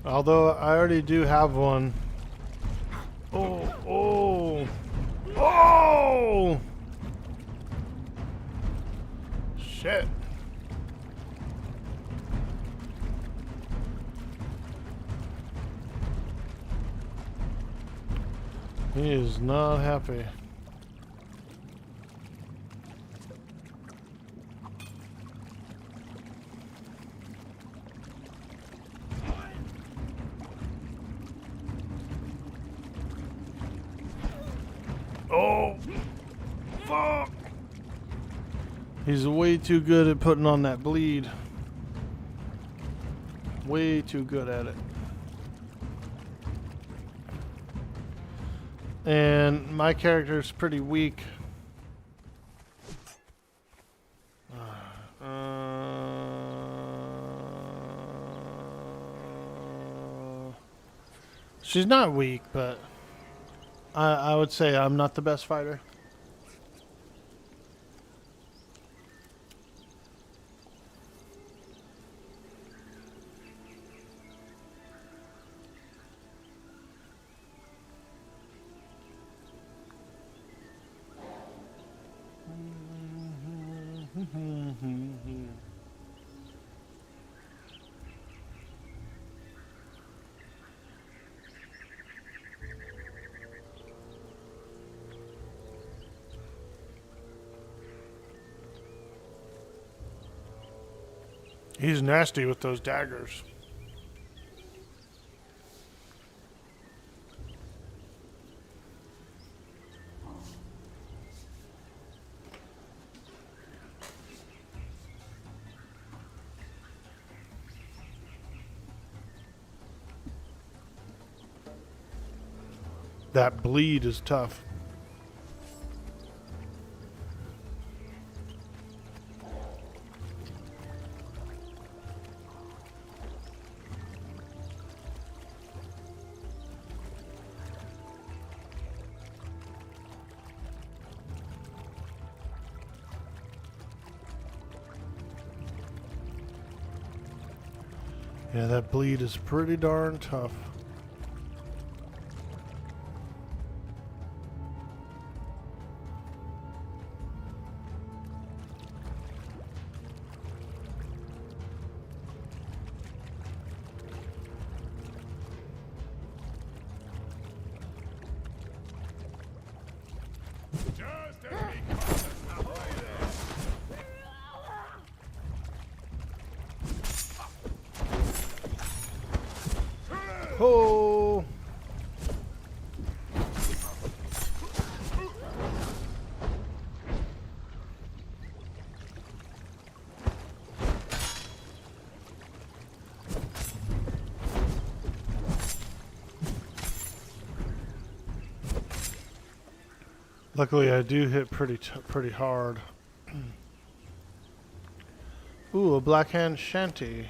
[SPEAKER 1] Although I already do have one. Oh! Shit. He is not happy. Oh, fuck. He's way too good at putting on that bleed. Way too good at it. And my character's pretty weak. She's not weak, but I would say I'm not the best fighter. He's nasty with those daggers. That bleed is tough. Yeah, that bleed is pretty darn tough. Oh! Luckily, I do hit pretty hard. Ooh, a blackhand shanty.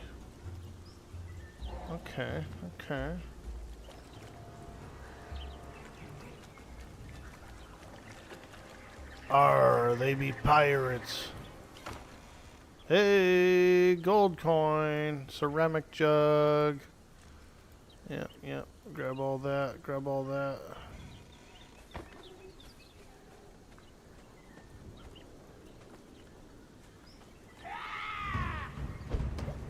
[SPEAKER 1] Okay, okay. Arr, they be pirates. Hey, gold coin, ceramic jug. Yep, yep. Grab all that, grab all that.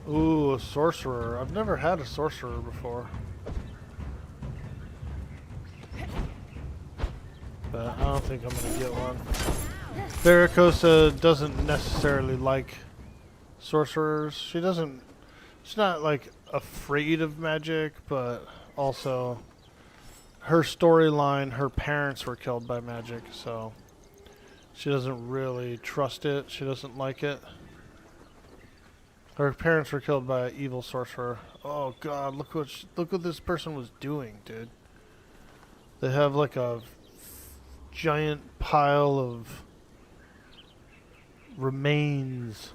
[SPEAKER 1] Ooh, a sorcerer. I've never had a sorcerer before. But I don't think I'm gonna get one. Veracosa doesn't necessarily like sorcerers. She's not like afraid of magic, but also her storyline, her parents were killed by magic, so she doesn't really trust it. She doesn't like it. Her parents were killed by an evil sorcerer. Oh god, look what this person was doing, dude. They have like a giant pile of remains.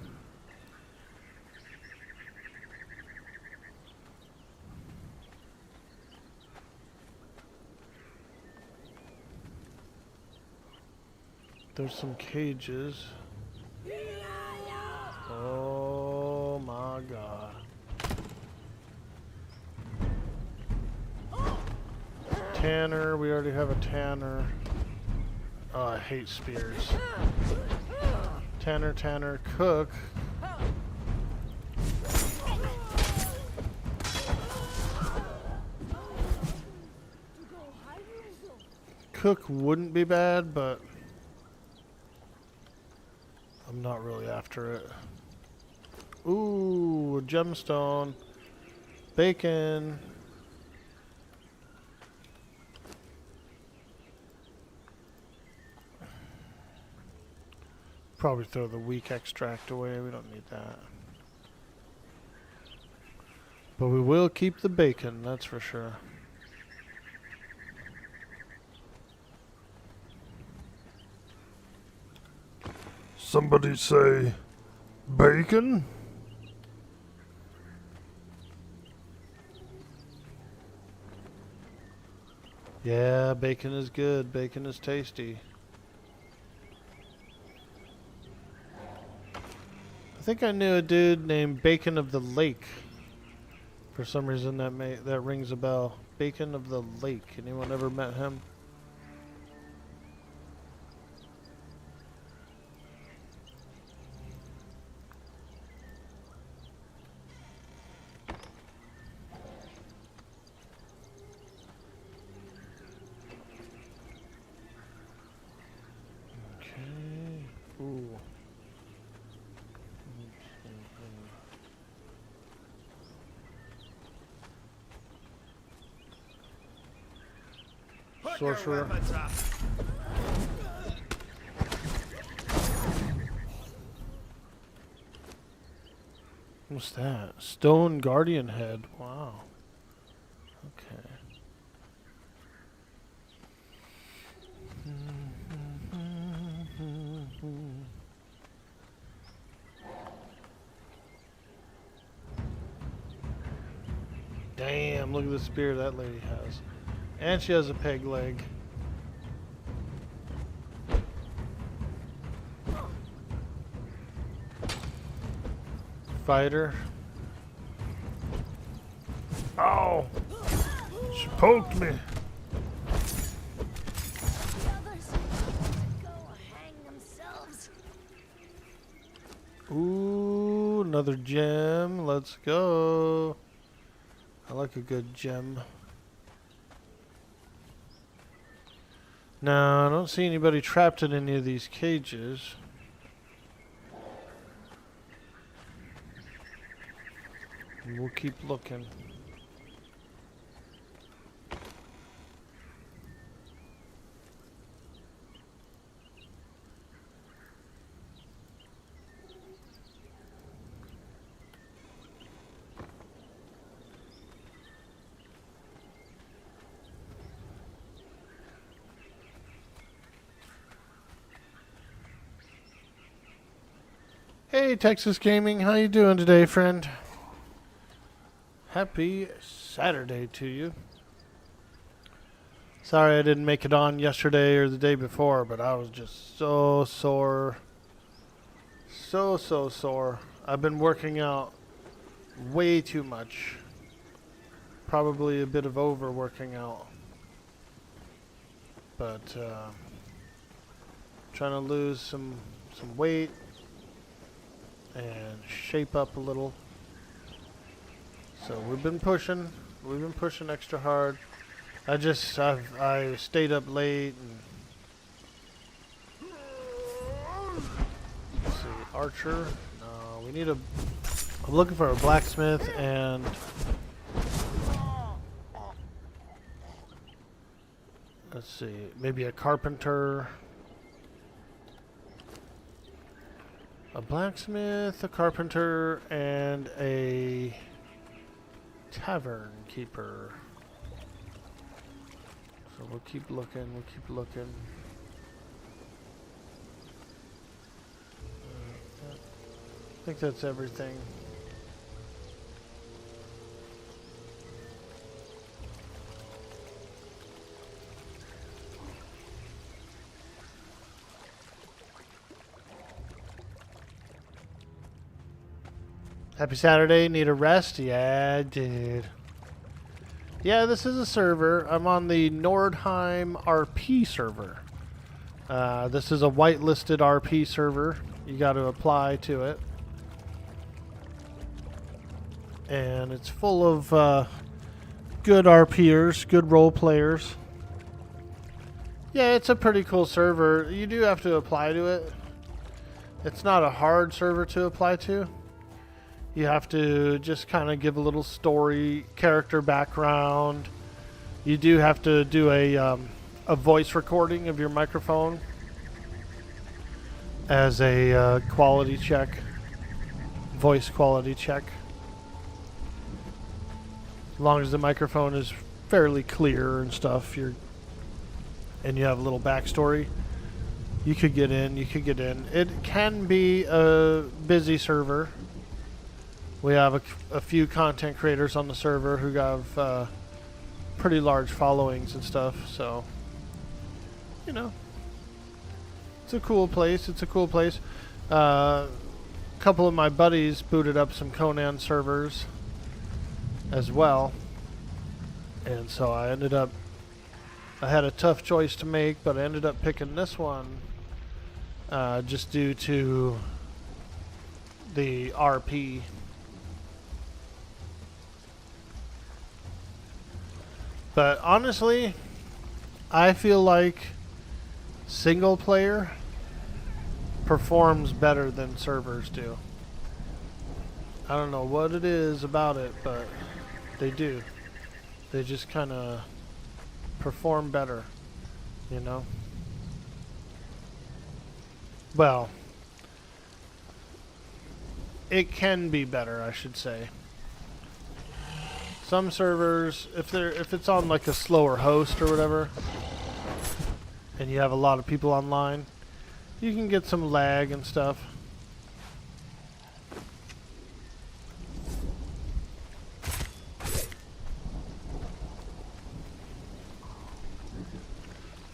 [SPEAKER 1] There's some cages. Oh my god. Tanner, we already have a Tanner. Oh, I hate spears. Tanner, Cook. Cook wouldn't be bad, but I'm not really after it. Ooh, a gemstone. Bacon. Probably throw the weak extract away. We don't need that. But we will keep the bacon, that's for sure.
[SPEAKER 2] Somebody say bacon?
[SPEAKER 1] Yeah, bacon is good. Bacon is tasty. I think I knew a dude named Bacon of the Lake. For some reason that rings a bell. Bacon of the Lake. Anyone ever met him? Okay. Ooh. Sorcerer. What's that? Stone Guardian Head. Wow. Okay. Damn, look at the spear that lady has. And she has a peg leg. Fighter.
[SPEAKER 2] Ow! She poked me.
[SPEAKER 1] Ooh, another gem. Let's go. I like a good gem. No, I don't see anybody trapped in any of these cages. We'll keep looking. Hey, Texas Gaming, how you doing today, friend? Happy Saturday to you. Sorry I didn't make it on yesterday or the day before, but I was just so sore. So sore. I've been working out way too much. Probably a bit of overworking out. But trying to lose some weight and shape up a little. So we've been pushing extra hard. I stayed up late and let's see, archer. No, we need I'm looking for a blacksmith and let's see, maybe a carpenter. A blacksmith, a carpenter, and a tavern keeper. So we'll keep looking, we'll keep looking. I think that's everything. Happy Saturday, need a rest? Yeah, I did. Yeah, this is a server. I'm on the NordheimRP server. This is a whitelisted RP server. You got to apply to it. And it's full of good RPers, good role players. Yeah, it's a pretty cool server. You do have to apply to it. It's not a hard server to apply to. You have to just kind of give a little story, character background. You do have to do a voice recording of your microphone as a quality check, voice quality check. As long as the microphone is fairly clear and stuff, and you have a little backstory, you could get in. You could get in. It can be a busy server. We have a few content creators on the server who have pretty large followings and stuff, so, you know, it's a cool place. It's a cool place. A couple of my buddies booted up some Conan servers as well, and so I had a tough choice to make, but I ended up picking this one just due to the RP. But honestly, I feel like single player performs better than servers do. I don't know what it is about it, but they do. They just kind of perform better, you know? Well, it can be better, I should say. Some servers, if it's on like a slower host or whatever, and you have a lot of people online, you can get some lag and stuff.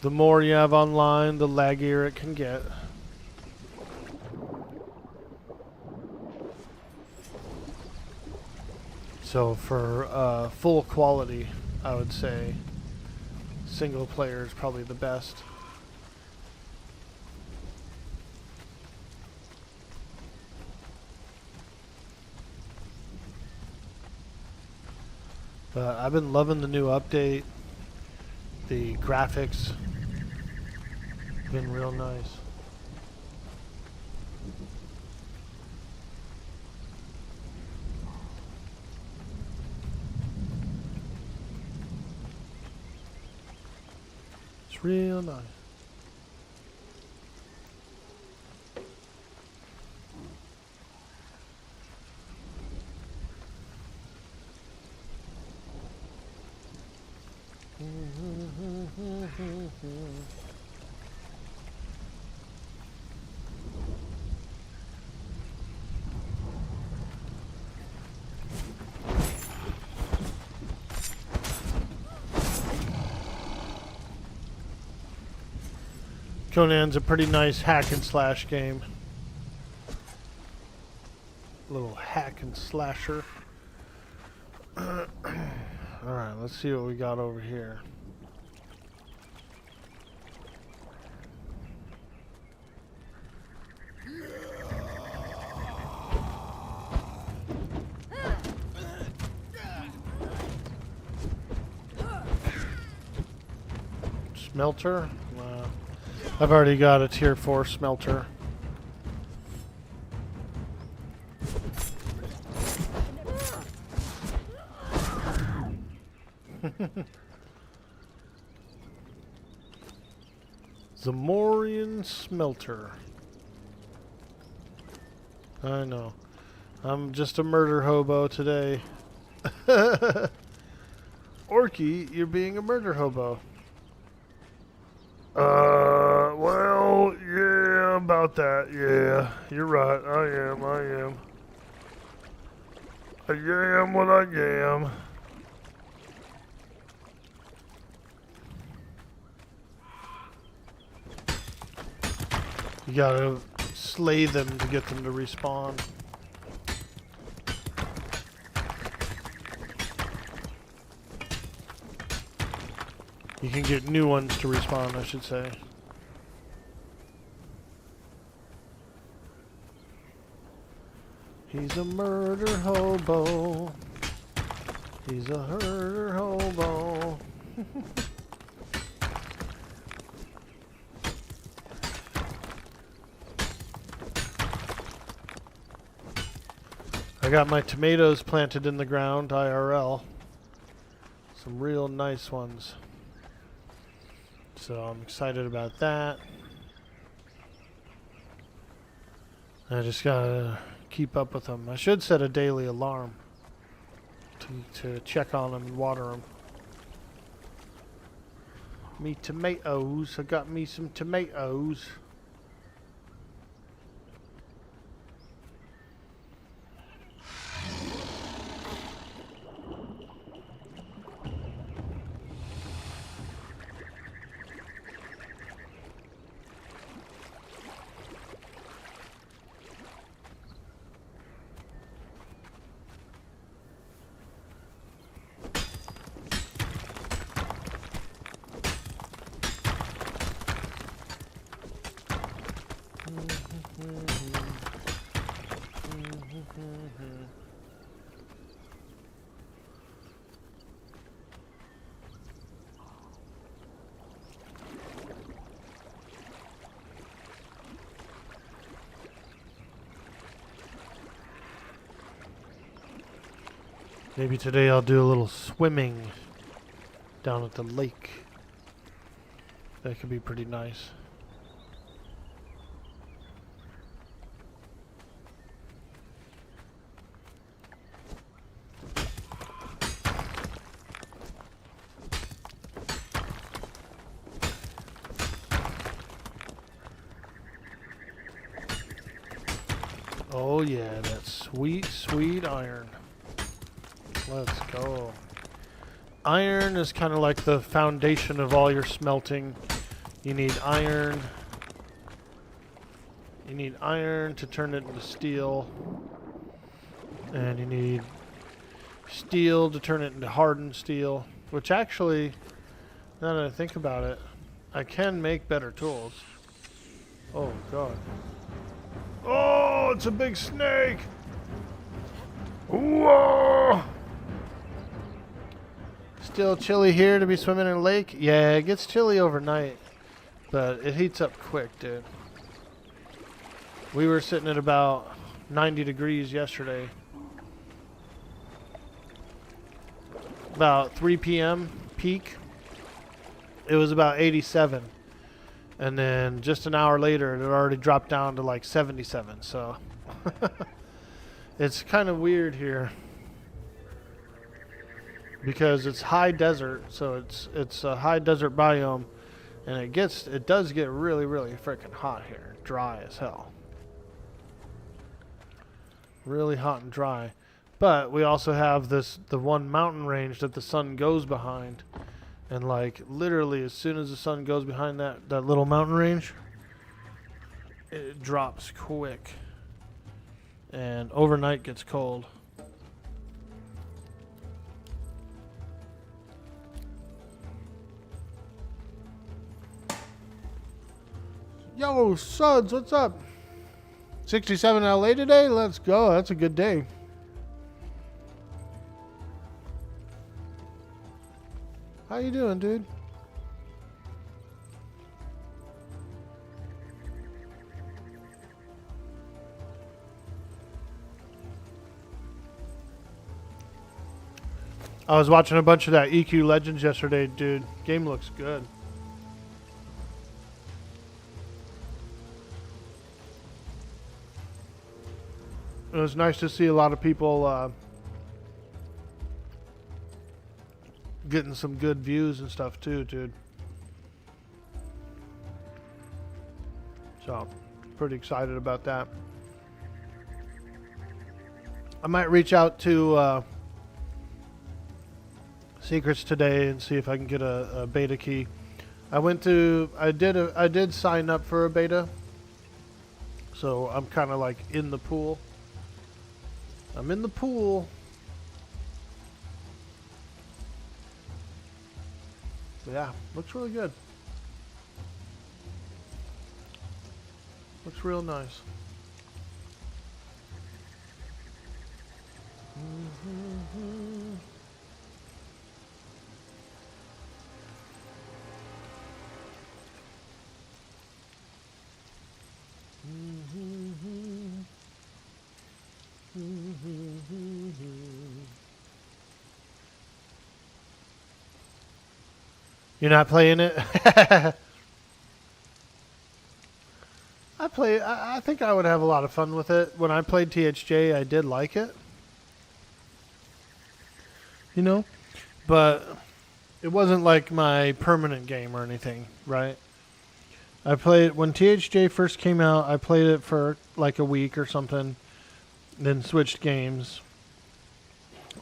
[SPEAKER 1] The more you have online, the laggier it can get. So for full quality, I would say single player is probably the best. But I've been loving the new update. The graphics been real nice. It's real nice. Conan's a pretty nice hack and slash game. Little hack and slasher. Alright, let's see what we got over here. Smelter? I've already got a tier 4 smelter. Zamorian smelter. I know. I'm just a murder hobo today. Orky, you're being a murder hobo.
[SPEAKER 2] Well, yeah, about that, yeah. You're right, I am. I am what I am.
[SPEAKER 1] You gotta slay them to get them to respawn. You can get new ones to respawn, I should say. He's a murder hobo. He's a murder hobo. I got my tomatoes planted in the ground, IRL. Some real nice ones. So I'm excited about that. I just gotta keep up with them. I should set a daily alarm to check on them and water them. Me tomatoes. I got me some tomatoes. Maybe today I'll do a little swimming down at the lake. That could be pretty nice. Oh yeah, that sweet, sweet iron. Let's go. Iron is kind of like the foundation of all your smelting. You need iron. You need iron to turn it into steel. And you need steel to turn it into hardened steel. Which actually, now that I think about it, I can make better tools. Oh god. Oh, it's a big snake! Whoa! Still chilly here to be swimming in a lake? Yeah, it gets chilly overnight, but it heats up quick, dude. We were sitting at about 90 degrees yesterday. About 3 p.m. peak, it was about 87. And then just an hour later, it had already dropped down to like 77. So it's kind of weird here because it's high desert. So it's a high desert biome, and it does get really, really freaking hot here. Dry as hell. Really hot and dry. But we also have the one mountain range that the sun goes behind. And like literally as soon as the sun goes behind that little mountain range, it drops quick. And overnight gets cold. Yo, Suds, what's up? 67 LA today? Let's go. That's a good day. How you doing, dude? I was watching a bunch of that EQ Legends yesterday, dude. Game looks good. It was nice to see a lot of people getting some good views and stuff too, dude. So, pretty excited about that. I might reach out to Secrets today and see if I can get a beta key. I did sign up for a beta, so I'm kind of like in the pool. I'm in the pool. But yeah, looks really good. Looks real nice. You're not playing it? I think I would have a lot of fun with it. When I played THJ, I did like it. You know? But it wasn't like my permanent game or anything, right? I played when THJ first came out, I played it for like a week or something, then switched games.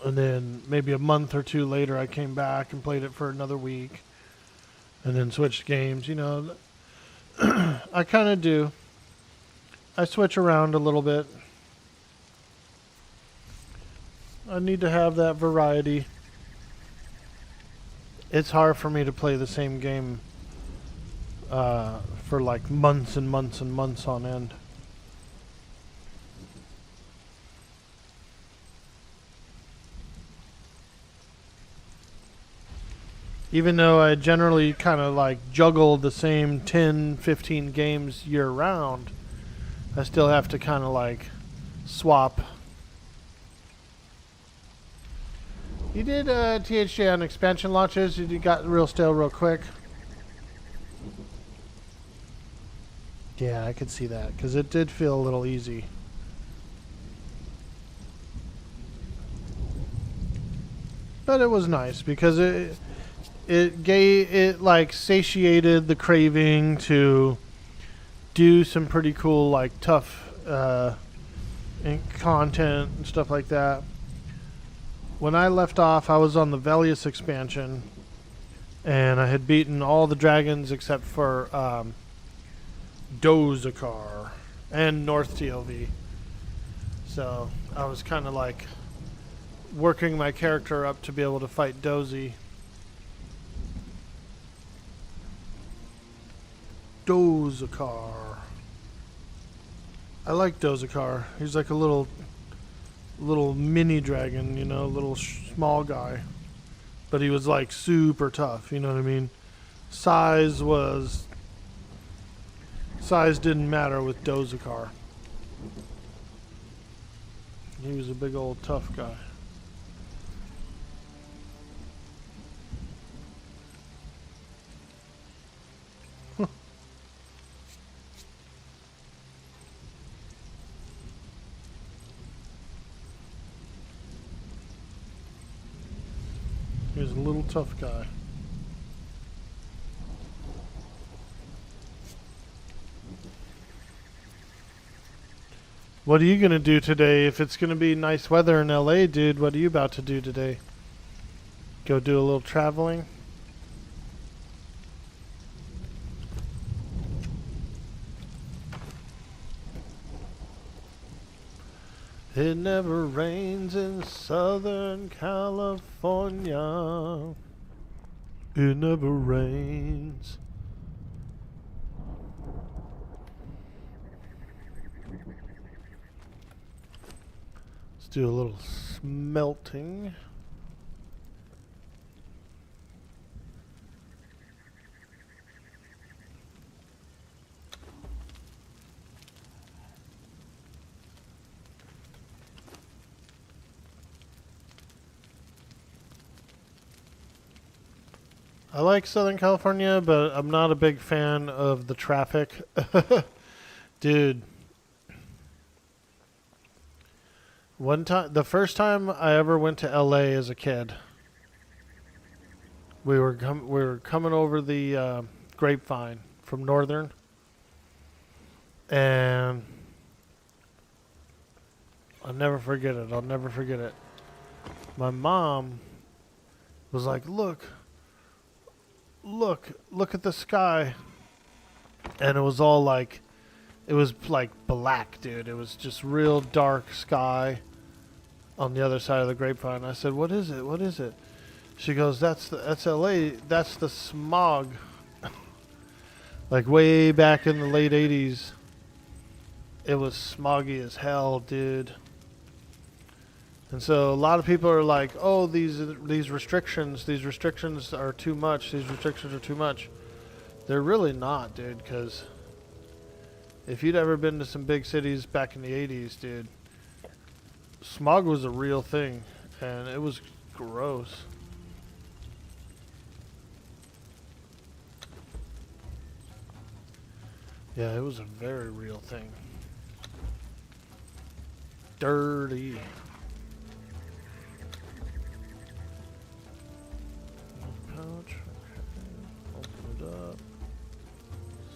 [SPEAKER 1] And then maybe a month or two later I came back and played it for another week. And then switched games, you know. I kind of do. I switch around a little bit. I need to have that variety. It's hard for me to play the same game for like months and months and months on end. Even though I generally kind of like juggle the same 10, 15 games year round, I still have to kind of like swap. You did THJ on expansion launches. You got real stale real quick. Yeah, I could see that because it did feel a little easy. But it was nice because it like satiated the craving to do some pretty cool like tough content and stuff like that. When I left off, I was on the Velius expansion, and I had beaten all the dragons except for Dozakar and North TLV. So I was kind of like working my character up to be able to fight Dozy. Dozakar. I like Dozakar. He's like a little mini dragon, you know, little small guy. But he was like super tough, you know what I mean? Size didn't matter with Dozakar. He was a big old tough guy. He was a little tough guy. What are you going to do today? If it's going to be nice weather in LA, dude, what are you about to do today? Go do a little traveling? It never rains in Southern California. It never rains. Let's do a little smelting. I like Southern California, but I'm not a big fan of the traffic. Dude. One time, the first time I ever went to LA as a kid, we were coming over the Grapevine from Northern, and I'll never forget it. I'll never forget it. My mom was like, "Look, look at the sky," and it was all like, it was like black, dude. It was just real dark sky on the other side of the Grapevine. I said, "What is it? What is it?" She goes, "That's LA. That's the smog." Like way back in the late '80s, it was smoggy as hell, dude. And so a lot of people are like, "Oh, these restrictions are too much. These restrictions are too much." They're really not, dude. Because if you'd ever been to some big cities back in the '80s, dude, smog was a real thing, and it was gross. Yeah, it was a very real thing. Dirty. Pouch. Open it up.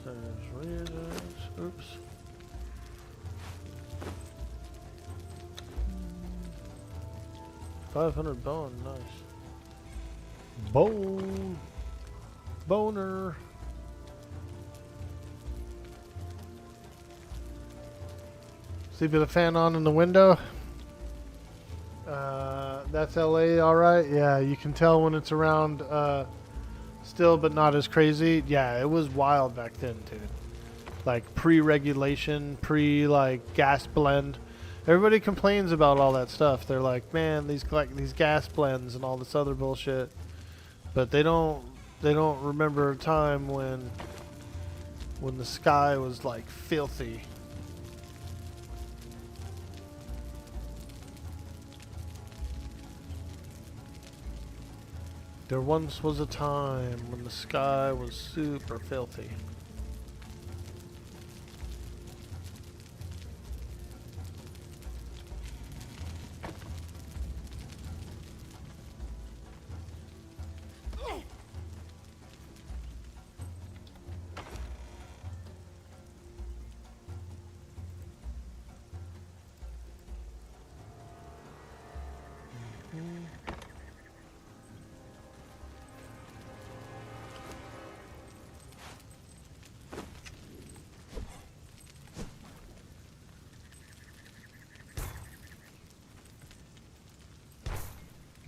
[SPEAKER 1] Says reasons. Oops. $500 bone. Nice. Bone. Boner. Sleeping the fan on in the window. That's LA, alright. Yeah, you can tell when it's around still, but not as crazy. Yeah, it was wild back then, dude. Like pre-regulation, like gas blend. Everybody complains about all that stuff. They're like, man, these gas blends and all this other bullshit. But they don't remember a time when the sky was like filthy. There once was a time when the sky was super filthy.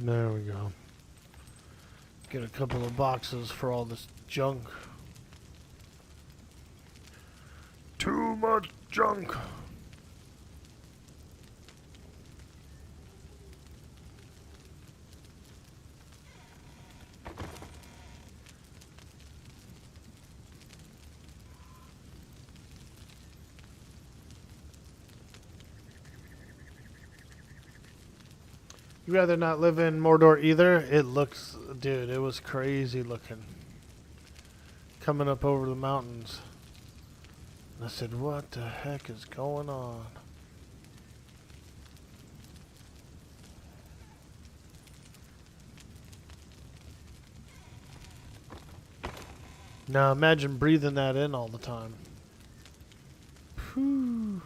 [SPEAKER 1] There we go. Get a couple of boxes for all this junk.
[SPEAKER 2] Too much junk.
[SPEAKER 1] You rather not live in Mordor either? It looks, dude, it was crazy looking. Coming up over the mountains. And I said, what the heck is going on? Now imagine breathing that in all the time. Whew.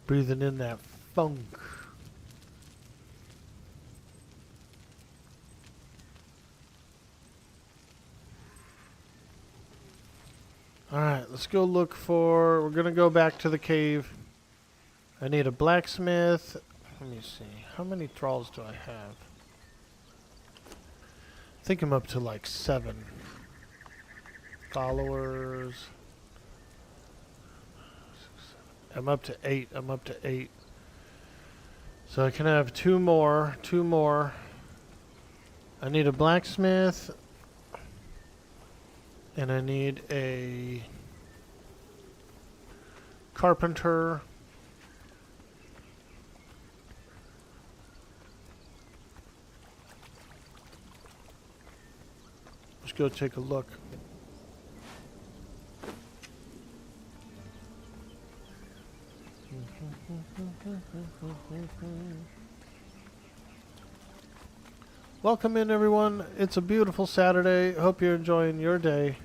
[SPEAKER 1] Breathing in that funk. Alright, let's go look for... We're going to go back to the cave. I need a blacksmith. Let me see. How many thralls do I have? I think I'm up to like 7. Followers. I'm up to 8. I'm up to 8. So I can have 2 more. 2 more. I need a blacksmith. And I need a carpenter. Let's go take a look. Welcome in, everyone. It's a beautiful Saturday. Hope you're enjoying your day.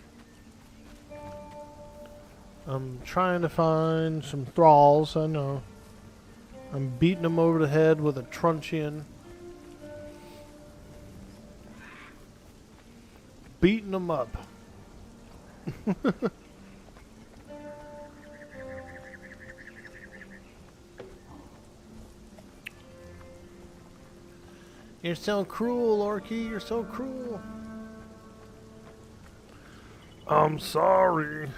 [SPEAKER 1] I'm trying to find some thralls, I know. I'm beating them over the head with a truncheon. Beating them up. You're so cruel, Orky. You're so cruel.
[SPEAKER 2] I'm sorry.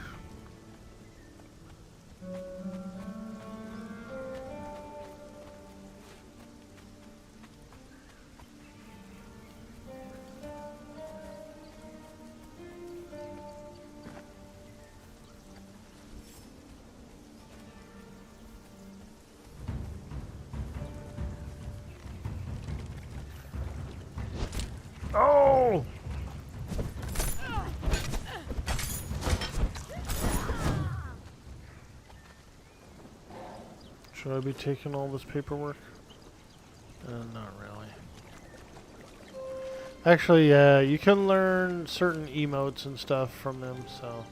[SPEAKER 2] Oh!
[SPEAKER 1] Should I be taking all this paperwork? Not really. Actually, yeah, you can learn certain emotes and stuff from them, so...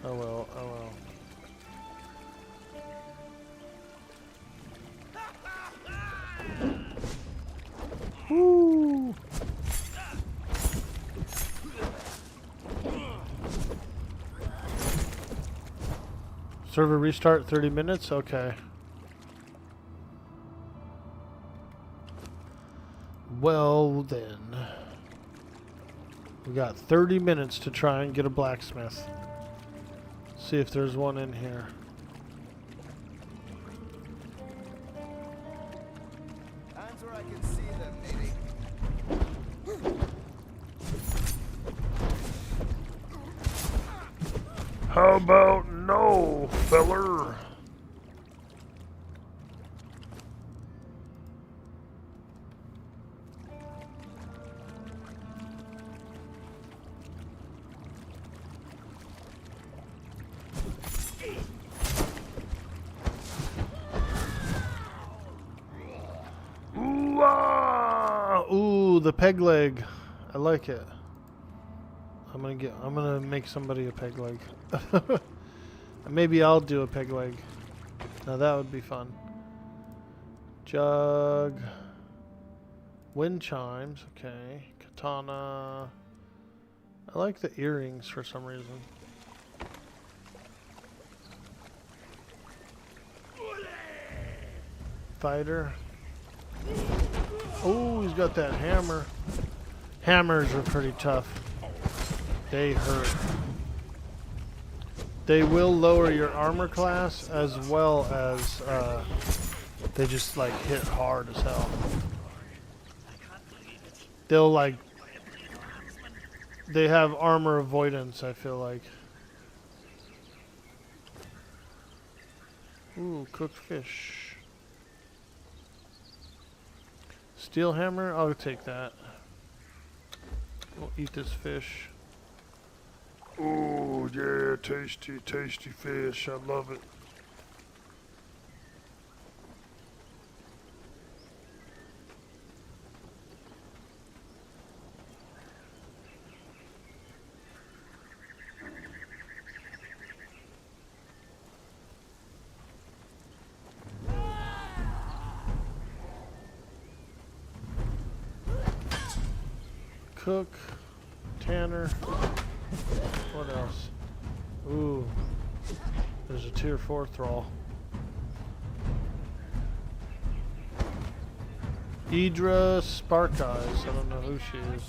[SPEAKER 1] Oh well, oh well. Woo! Server restart 30 minutes? Okay. Well then. We got 30 minutes to try and get a blacksmith. See if there's one in here.
[SPEAKER 3] Times where I can see them, maybe.
[SPEAKER 2] How about no, feller? Ooh, ah!
[SPEAKER 1] Ooh, the peg leg. I like it. I'm gonna make somebody a peg leg. Maybe I'll do a peg leg. Now that would be fun. Jug. Wind chimes, okay. Katana. I like the earrings for some reason. Fighter. Oh, he's got that hammer. Hammers are pretty tough. They hurt. They will lower your armor class as well as they just like hit hard as hell. They'll like they have armor avoidance, I feel like. Ooh, cooked fish. Steel hammer, I'll take that. We'll eat this fish.
[SPEAKER 2] Oh, yeah, tasty, tasty fish. I love it.
[SPEAKER 1] Cook, Tanner. What else? Ooh, there's a tier 4 thrall. Idra Spark Eyes. I don't know who she is.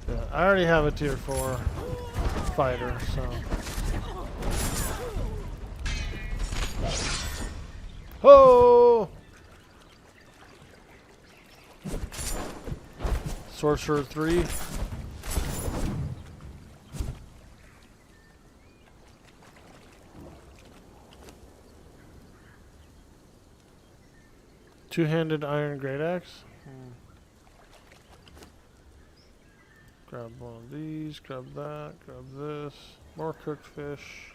[SPEAKER 1] Yeah, I already have a tier 4 fighter, so. Ho! Sorcerer 3. Two-handed iron great axe. Grab one of these, grab that, grab this. More cooked fish.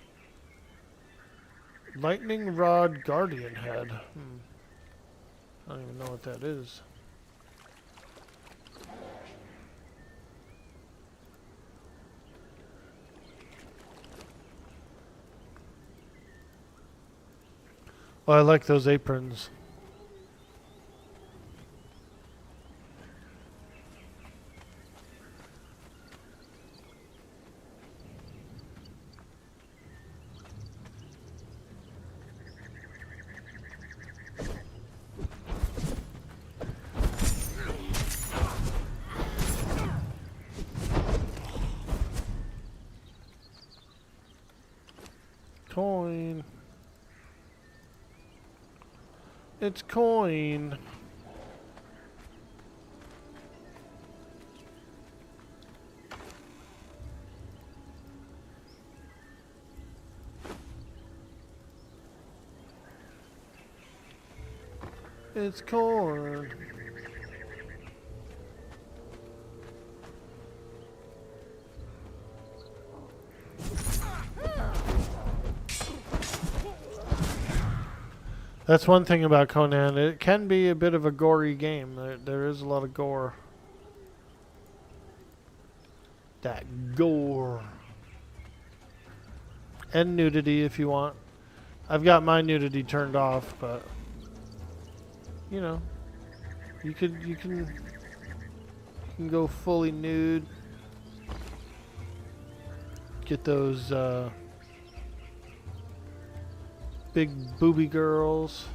[SPEAKER 1] Lightning Rod Guardian Head. I don't even know what that is. Oh, I like those aprons. Coin. It's coin. It's corn. That's one thing about Conan. It can be a bit of a gory game. There is a lot of gore. That gore. And nudity if you want. I've got my nudity turned off, but you know, you can go fully nude. Get those big booby girls.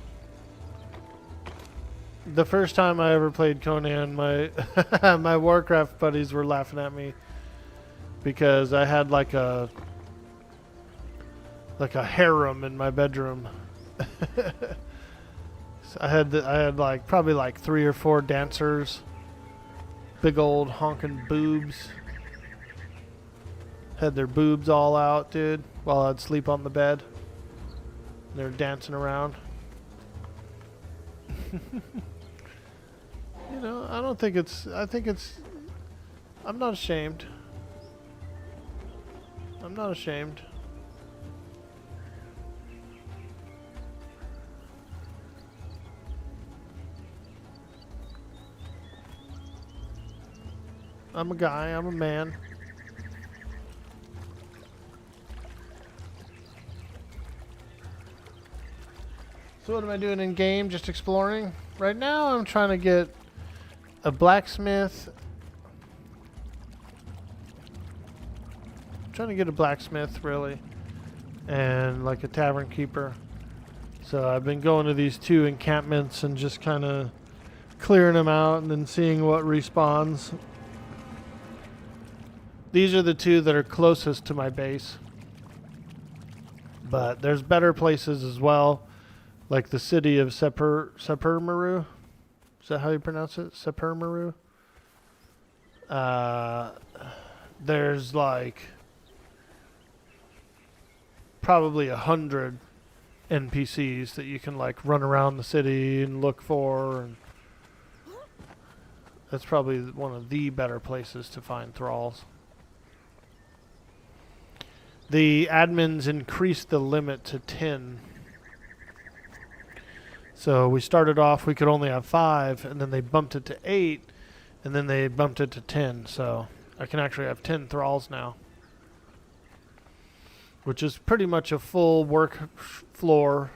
[SPEAKER 1] The first time I ever played Conan, my my Warcraft buddies were laughing at me because I had like a harem in my bedroom. So I had like probably like 3 or 4 dancers, big old honking boobs. Had their boobs all out, dude, while I'd sleep on the bed. They're dancing around. You know, I don't think it's... I think it's... I'm not ashamed. I'm not ashamed. I'm a guy. I'm a man. So what am I doing in game? Just exploring? Right now I'm trying to get a blacksmith. I'm trying to get a blacksmith, really. And like a tavern keeper. So I've been going to these 2 encampments and just kind of clearing them out and then seeing what respawns. These are the 2 that are closest to my base. But there's better places as well. Like the city of Sepurmaru. Is that how you pronounce it? Sepurmaru? There's like probably 100 NPCs that you can like run around the city and look for, and that's probably one of the better places to find thralls. The admins increased the limit to 10. So we started off, we could only have 5, and then they bumped it to 8, and then they bumped it to 10. So I can actually have 10 thralls now, which is pretty much a full work floor.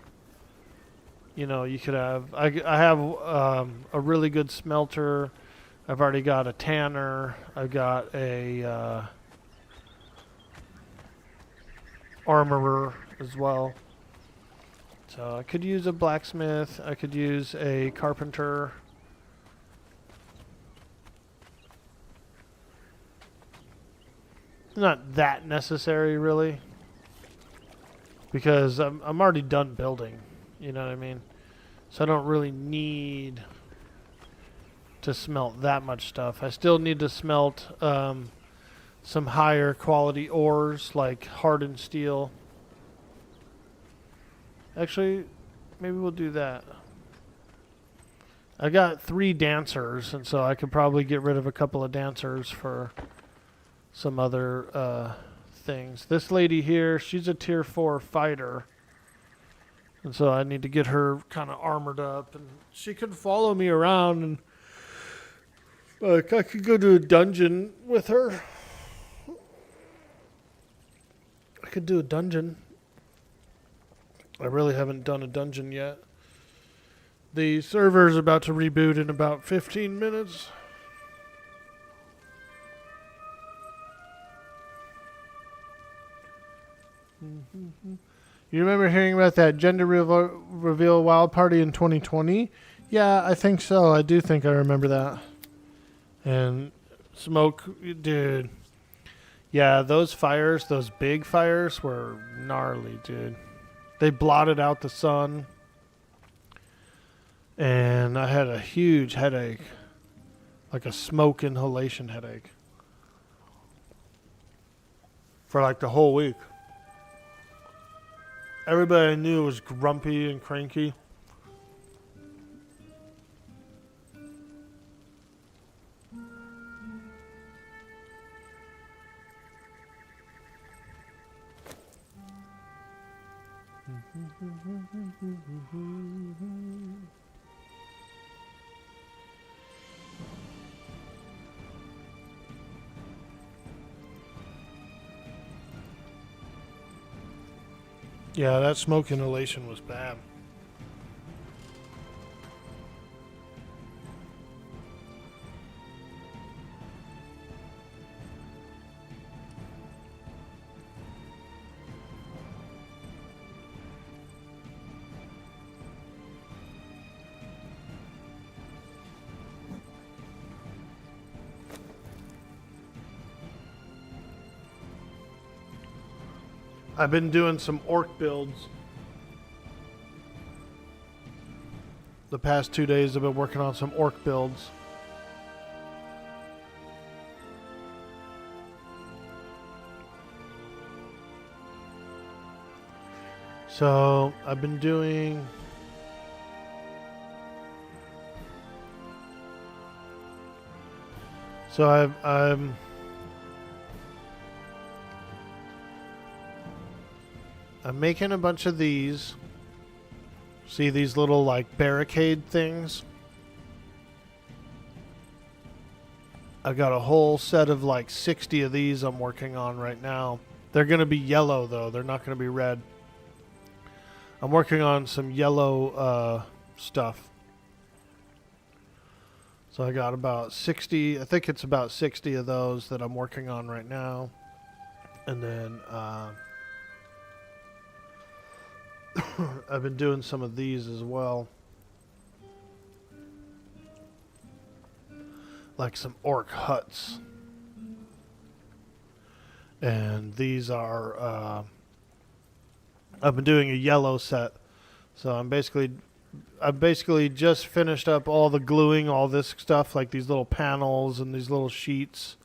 [SPEAKER 1] You know, you could have, I have a really good smelter. I've already got a tanner. I've got a armorer as well. So I could use a blacksmith. I could use a carpenter. Not that necessary, really, because I'm already done building. You know what I mean? So I don't really need to smelt that much stuff. I still need to smelt some higher quality ores like hardened steel. Actually, maybe we'll do that. I got 3 dancers, and so I could probably get rid of a couple of dancers for some other things. This lady here, she's a tier 4 fighter. And so I need to get her kind of armored up. And she could follow me around. And like I could go to a dungeon with her. I could do a dungeon. I really haven't done a dungeon yet. The server's about to reboot in about 15 minutes. You remember hearing about that gender reveal wild party in 2020? Yeah, I think so. I do think I remember that. And smoke, dude. Yeah, those fires, those big fires were gnarly, dude. They blotted out the sun. And I had a huge headache. Like a smoke inhalation headache. For like the whole week. Everybody I knew was grumpy and cranky. Yeah, that smoke inhalation was bad. I've been doing some orc builds. The past 2 days I've been working on some orc builds. So I've been doing I'm making a bunch of these. See these little like barricade things? I got a whole set of like 60 of these I'm working on right now. They're going to be yellow though. They're not going to be red. I'm working on some yellow stuff. So I got about 60, I think it's about 60 of those that I'm working on right now. And then I've been doing some of these as well. Like some orc huts. And these are, I've been doing a yellow set. So I've basically just finished up all the gluing, all this stuff, like these little panels and these little sheets,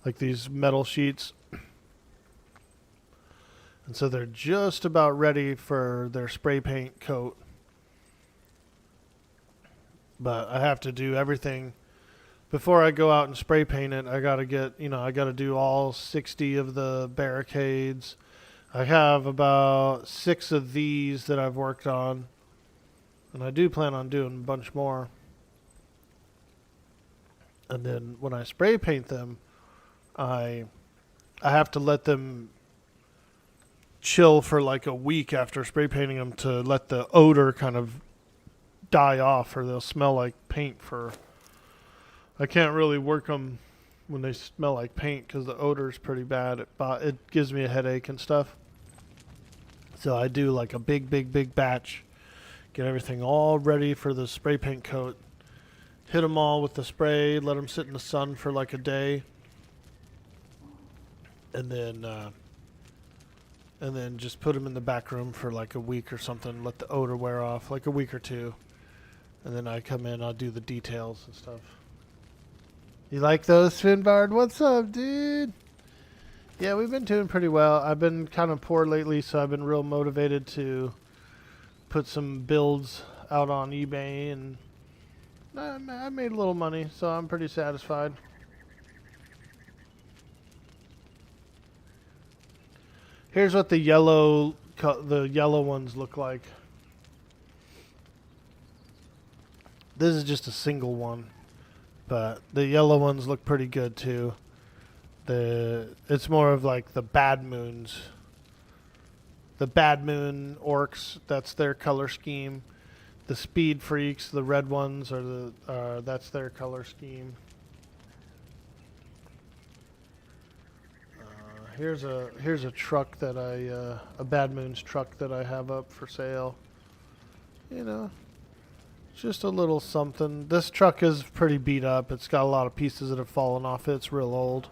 [SPEAKER 1] like these metal sheets. And so they're just about ready for their spray paint coat. But I have to do everything. Before I go out and spray paint it, I got to do all 60 of the barricades. I have about 6 of these that I've worked on. And I do plan on doing a bunch more. And then when I spray paint them, I have to let them chill for like a week after spray painting them to let the odor kind of die off, or they'll smell like paint for... I can't really work them when they smell like paint because the odor is pretty bad. It gives me a headache and stuff. So I do like a big batch. Get everything all ready for the spray paint coat. Hit them all with the spray. Let them sit in the sun for like a day. And then just put them in the back room for like a week or something. Let the odor wear off, like a week or two. And then I come in, I'll do the details and stuff. You like those, Finbard? What's up, dude? Yeah, we've been doing pretty well. I've been kind of poor lately, so I've been real motivated to put some builds out on eBay, and I made a little money, so I'm pretty satisfied. Here's what the yellow ones look like. This is just a single one, but the yellow ones look pretty good too. It's more of like the bad moons. The bad moon orcs, that's their color scheme. The speed freaks, the red ones that's their color scheme. Here's a truck that a Bad Moon's truck that I have up for sale. You know, just a little something. This truck is pretty beat up. It's got a lot of pieces that have fallen off it. It's real old.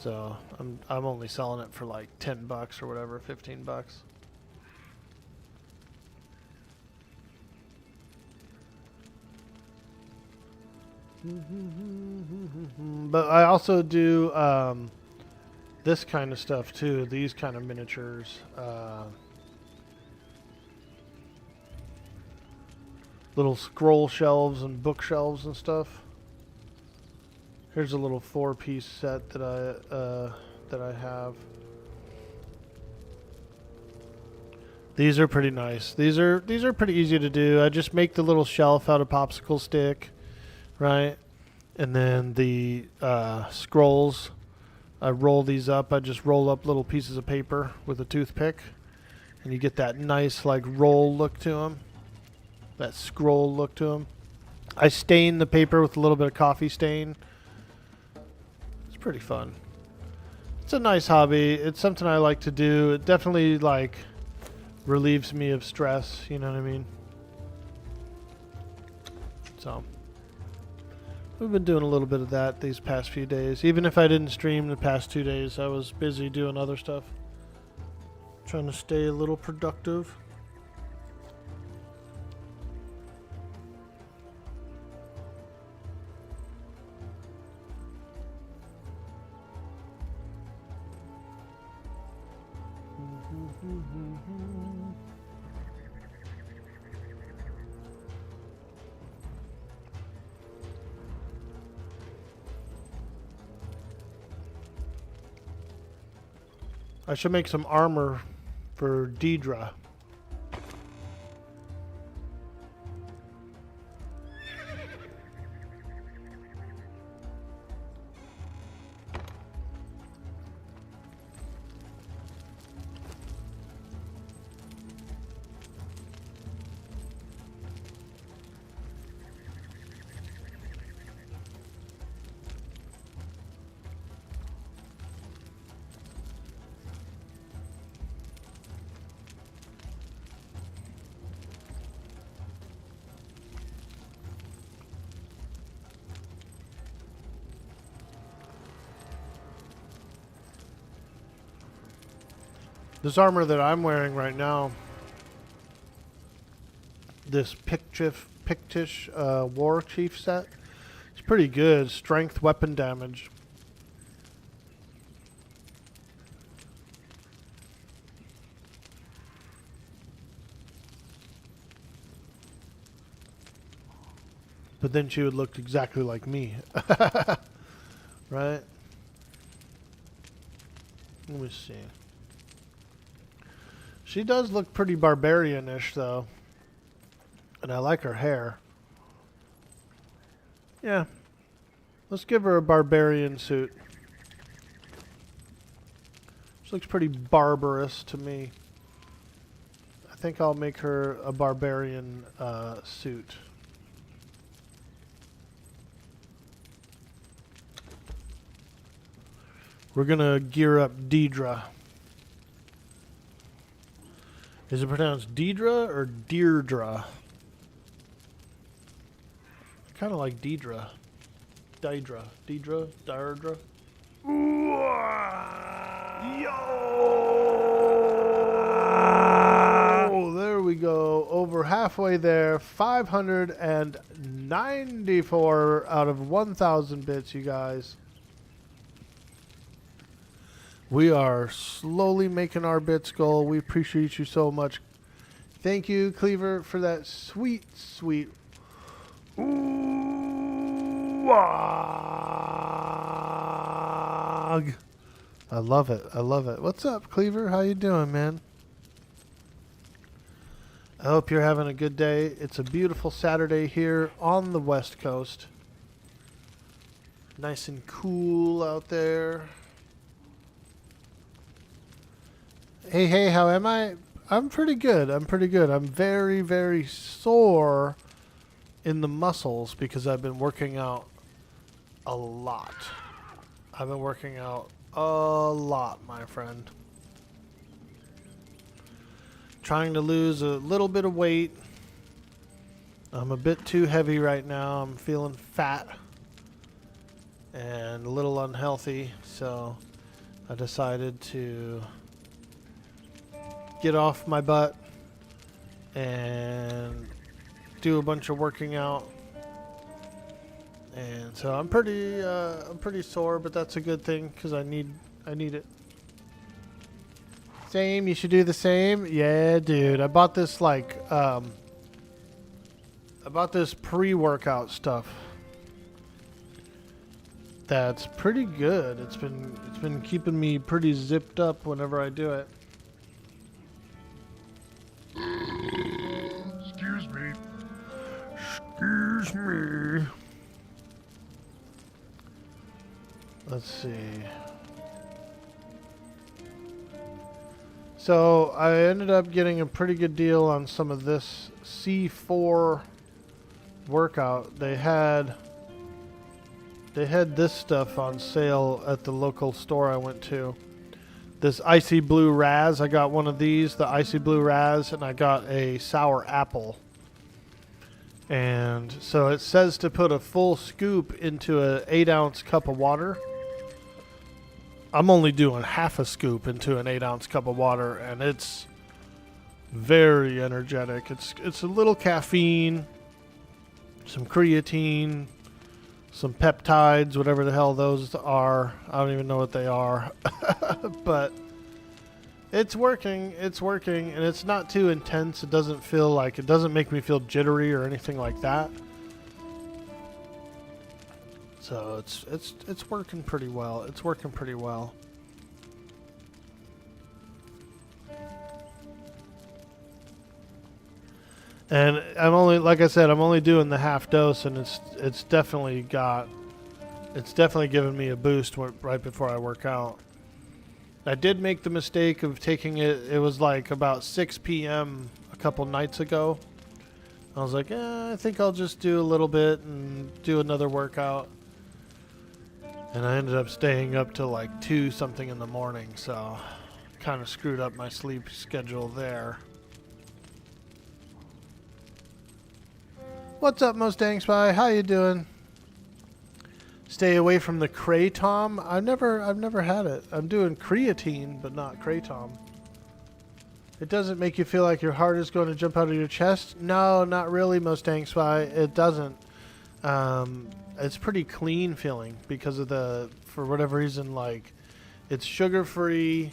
[SPEAKER 1] So I'm only selling it for like $10 or whatever, $15. But I also do this kind of stuff too. These kind of miniatures, little scroll shelves and bookshelves and stuff. Here's a little 4-piece set that I have. These are pretty nice. These are pretty easy to do. I just make the little shelf out of popsicle stick, right? And then the scrolls, I roll these up. I just roll up little pieces of paper with a toothpick, and you get that nice like roll look to them, that scroll look to them. I stain the paper with a little bit of coffee stain. It's pretty fun. It's a nice hobby. It's something I like to do. It definitely like relieves me of stress, you know what I mean? So we've been doing a little bit of that these past few days. Even if I didn't stream the past 2 days, I was busy doing other stuff. Trying to stay a little productive. I should make some armor for Deidre. This armor that I'm wearing right now, this Pictish War Chief set, it's pretty good. Strength, weapon damage. But then she would look exactly like me. Right? Let me see. She does look pretty barbarian-ish, though. And I like her hair. Yeah. Let's give her a barbarian suit. She looks pretty barbarous to me. I think I'll make her a barbarian suit. We're gonna gear up Deidre. Is it pronounced Deidre or Deirdre? I kind of like Deidre. Deidre. Deirdre. Yo! There we go. Over halfway there. 594 out of 1,000 bits, you guys. We are slowly making our bits goal. We appreciate you so much. Thank you, Cleaver, for that sweet, sweet I love it. I love it. What's up, Cleaver? How you doing, man? I hope you're having a good day. It's a beautiful Saturday here on the West Coast. Nice and cool out there. Hey, how am I? I'm pretty good. I'm pretty good. I'm very, very sore in the muscles because I've been working out a lot. I've been working out a lot, my friend. Trying to lose a little bit of weight. I'm a bit too heavy right now. I'm feeling fat and a little unhealthy, so I decided to get off my butt and do a bunch of working out. And so I'm pretty sore, but that's a good thing because I need it. Same, you should do the same. Yeah, dude. I bought this pre-workout stuff. That's pretty good. It's been keeping me pretty zipped up whenever I do it.
[SPEAKER 2] Excuse me. Excuse me.
[SPEAKER 1] Let's see. So I ended up getting a pretty good deal on some of this C4 workout. They had this stuff on sale at the local store I went to. This Icy Blue Raz. I got one of these, the Icy Blue Raz, and I got a sour apple. And so it says to put a full scoop into an 8-ounce cup of water. I'm only doing half a scoop into an 8-ounce cup of water, and it's very energetic. It's a little caffeine, some creatine, some peptides, whatever the hell those are. I don't even know what they are, but it's working. It's working, and it's not too intense. It doesn't make me feel jittery or anything like that. So it's working pretty well. It's working pretty well. And I'm only doing the half dose, and it's definitely given me a boost right before I work out. I did make the mistake of taking it. It was like about 6 p.m. a couple nights ago. I was like, I think I'll just do a little bit and do another workout. And I ended up staying up till like 2 something in the morning, so kind of screwed up my sleep schedule there. What's up, Mustang Spy? How you doing? Stay away from the Kratom. I've never had it. I'm doing creatine, but not Kratom. It doesn't make you feel like your heart is going to jump out of your chest? No, not really, Mustang Spy. It doesn't. It's pretty clean feeling because of for whatever reason, like, it's sugar-free,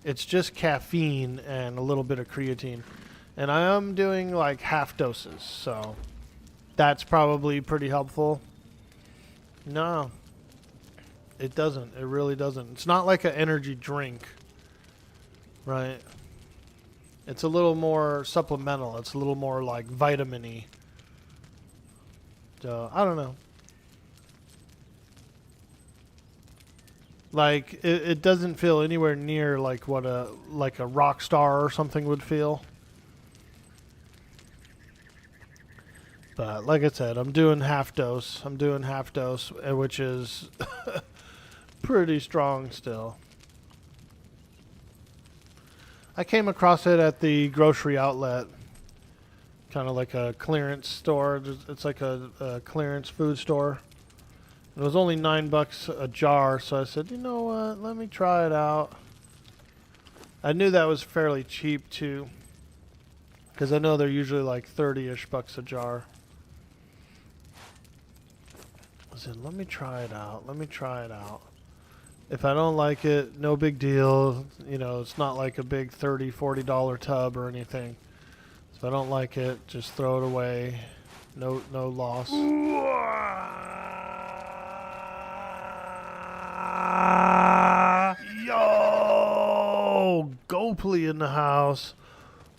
[SPEAKER 1] it's just caffeine and a little bit of creatine. And I am doing like half doses, so that's probably pretty helpful. No, it doesn't. It really doesn't. It's not like an energy drink, right? It's a little more supplemental. It's a little more like vitamin-y. So, I don't know. Like, it doesn't feel anywhere near like what a rock star or something would feel. But like I said, I'm doing half dose. Which is pretty strong still. I came across it at the grocery outlet. Kind of like a clearance store. It's like a clearance food store. It was only $9 a jar, so I said, you know what, let me try it out. I knew that was fairly cheap too, because I know they're usually like 30-ish bucks a jar. I said, let me try it out. If I don't like it, no big deal. You know, it's not like a big $30, $40 tub or anything. So if I don't like it, just throw it away. No loss.
[SPEAKER 2] Yo!
[SPEAKER 1] Gopley in the house.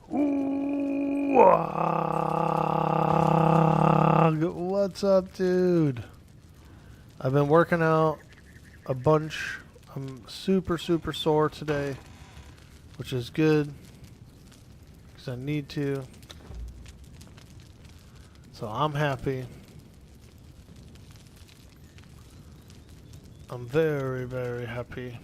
[SPEAKER 1] Ooh, what's up, dude? I've been working out a bunch. I'm super sore today, which is good because I need to. So I'm happy. I'm very happy.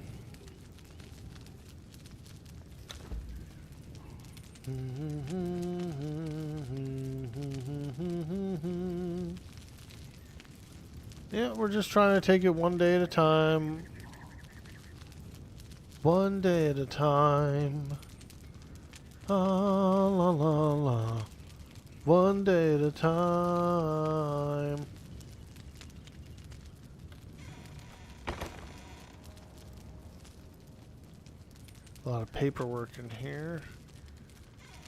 [SPEAKER 1] Yeah, we're just trying to take it one day at a time. One day at a time. La la la la. One day at a time. A lot of paperwork in here.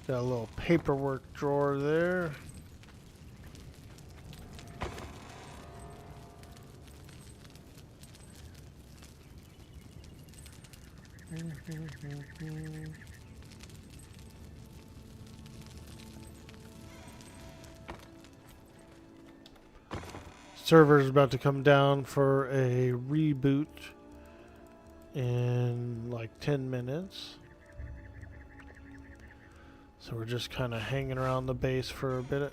[SPEAKER 1] Got a little paperwork drawer there. Server's about to come down for a reboot in like 10 minutes. So we're just kind of hanging around the base for a bit.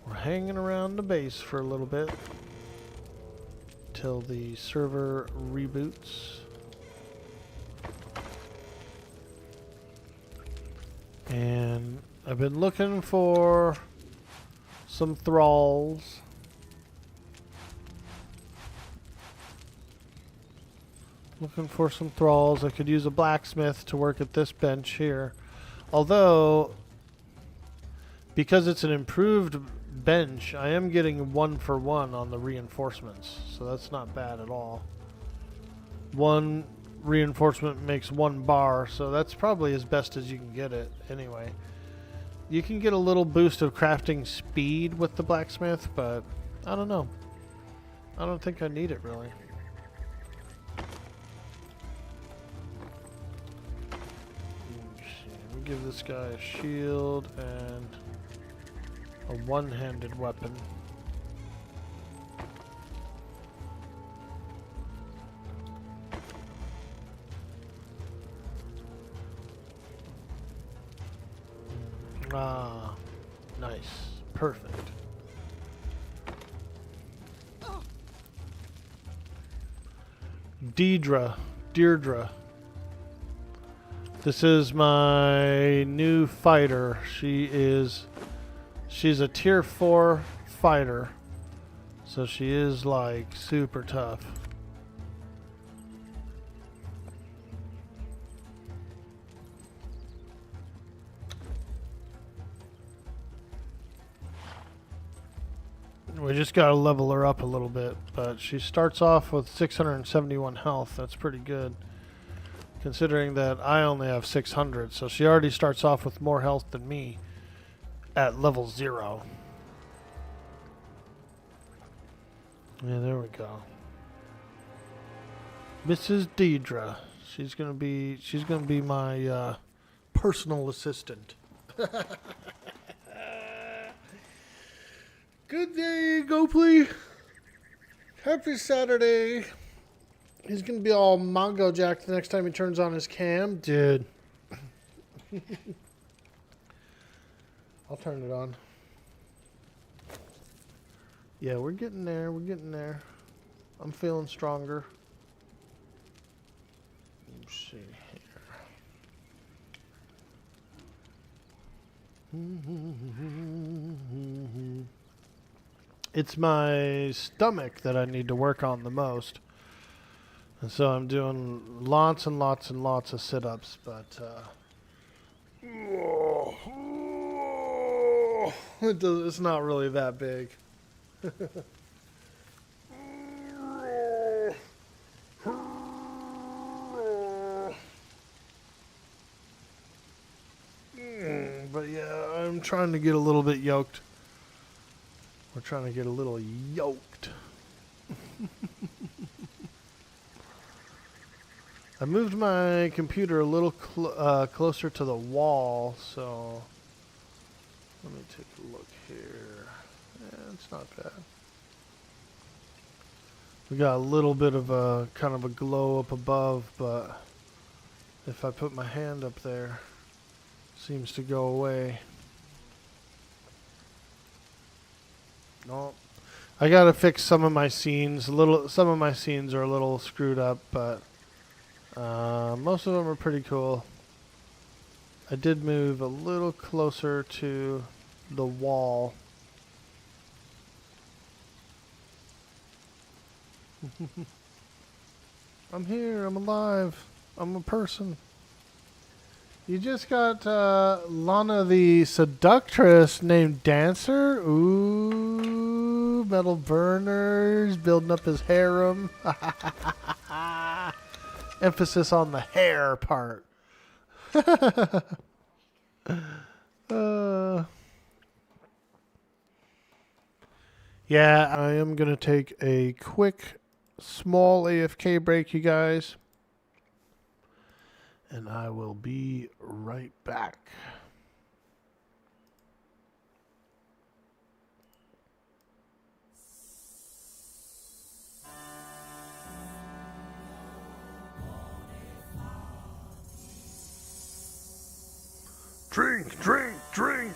[SPEAKER 1] We're hanging around the base for a little bit till the server reboots. And I've been looking for some thralls. Looking for some thralls. I could use a blacksmith to work at this bench here. Although, because it's an improved bench, I am getting 1-for-1 on the reinforcements. So that's not bad at all. One reinforcement makes 1 bar, so that's probably as best as you can get it anyway. You can get a little boost of crafting speed with the blacksmith, but I don't know. I don't think I need it really. We give this guy a shield and a one-handed weapon. Ah, nice. Perfect. Deirdre. This is my new fighter. She's a tier 4 fighter. So she is like super tough. We just gotta level her up a little bit, but she starts off with 671 health. That's pretty good, considering that I only have 600, so she already starts off with more health than me at level 0. Yeah, there we go. Mrs. Deirdre. She's gonna be my personal assistant. Good day, Gopley. Happy Saturday. He's gonna be all Mongo Jack the next time he turns on his cam. Dude. I'll turn it on. Yeah, we're getting there. We're getting there. I'm feeling stronger. Let's see here. It's my stomach that I need to work on the most. And so I'm doing lots and lots and lots of sit-ups, but it's not really that big. But yeah, I'm trying to get a little bit yoked. We're trying to get a little yoked. I moved my computer a little closer to the wall, so let me take a look here. It's not bad. We got a little bit of a kind of a glow up above, but if I put my hand up there, it seems to go away. Nope. I gotta fix some of my scenes. Some of my scenes are a little screwed up, but most of them are pretty cool. I did move a little closer to the wall. I'm here. I'm alive. I'm a person. You just got Lana the Seductress named Dancer. Ooh, metal burners building up his harem. Emphasis on the hair part. Yeah, I am going to take a quick, small AFK break, you guys. And I will be right back.
[SPEAKER 2] Drink, drink, drink.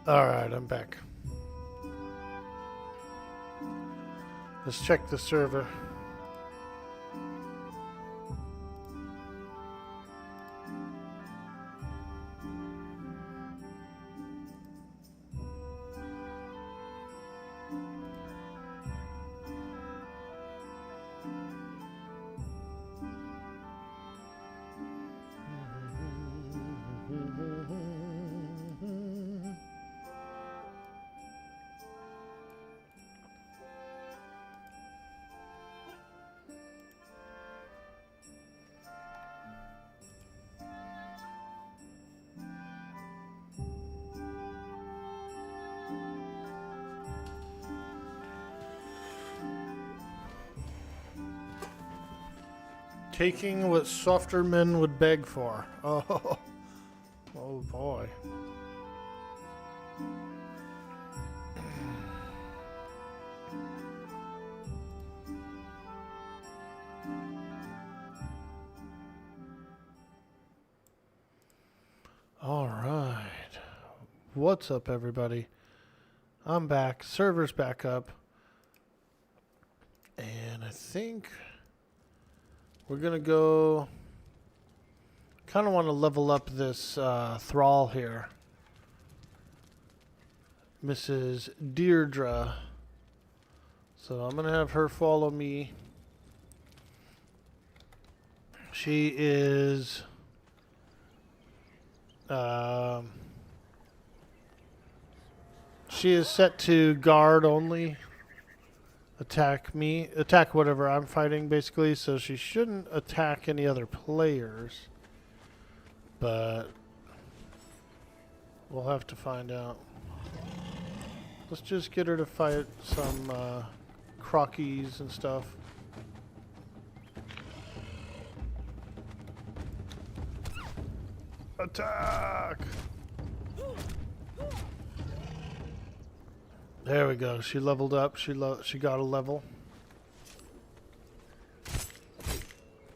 [SPEAKER 1] Alright, I'm back. Let's check the server. Taking what softer men would beg for. Oh, oh boy. All right. What's up, everybody? I'm back. Server's back up. And I think we're going to go... kind of want to level up this thrall here. Mrs. Deirdre. So I'm going to have her follow me. She is... she is set to guard only. Attack me. Attack whatever I'm fighting, basically. So she shouldn't attack any other players. But we'll have to find out. Let's just get her to fight some crockies and stuff. Attack! There we go. She leveled up. She got a level.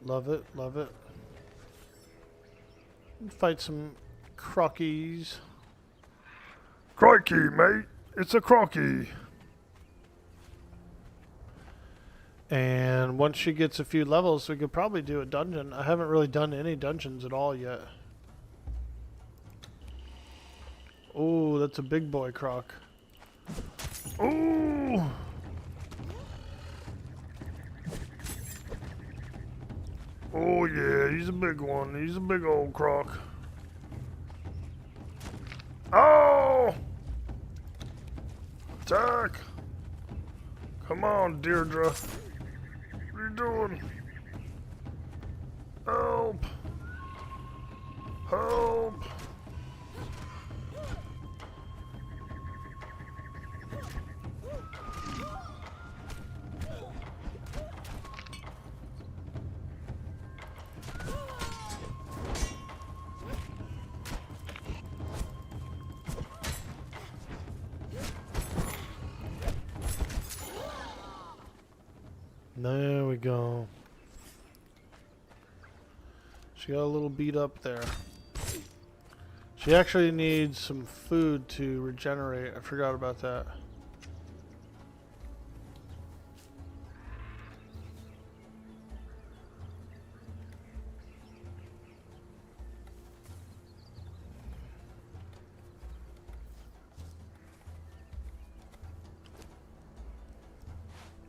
[SPEAKER 1] Love it. Love it. Fight some crockies.
[SPEAKER 2] Crikey, mate. It's a crocky.
[SPEAKER 1] And once she gets a few levels, we could probably do a dungeon. I haven't really done any dungeons at all yet. Oh, that's a big boy croc.
[SPEAKER 2] Ooh. Oh yeah, he's a big one. He's a big old croc. Oh! Attack! Come on, Deirdre. What are you doing? Help! Help!
[SPEAKER 1] There we go. She got a little beat up there. She actually needs some food to regenerate. I forgot about that.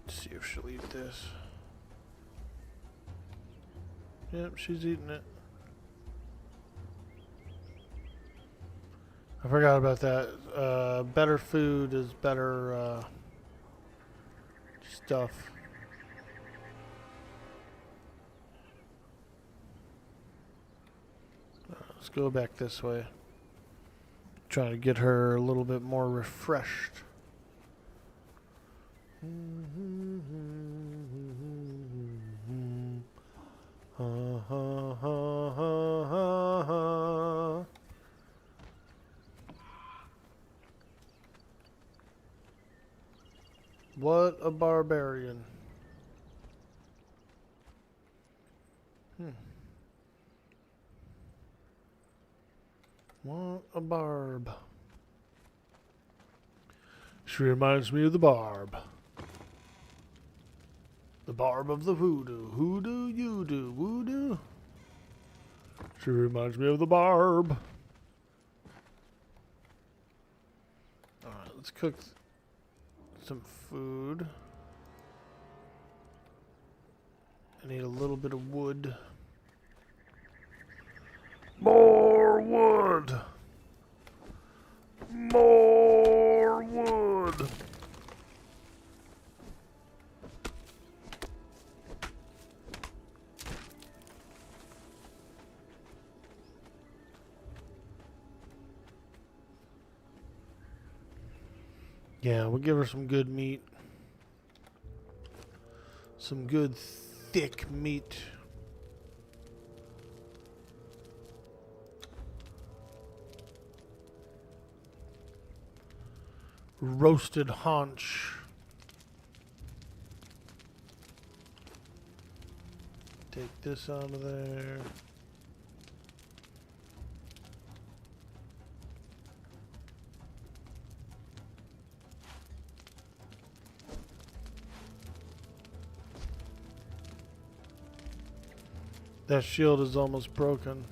[SPEAKER 1] Let's see if she'll eat this. Yep, she's eating it. I forgot about that. Better food is better stuff. Let's go back this way. Try to get her a little bit more refreshed. What a barbarian. What a barb. She reminds me of the Barb. The Barb of the Voodoo. Hoodoo, you do, voodoo. She reminds me of the Barb. Alright, let's cook some food. I need a little bit of wood.
[SPEAKER 2] More wood. More wood.
[SPEAKER 1] Yeah, we'll give her some good meat. Some good thick meat. Roasted haunch. Take this out of there. That shield is almost broken.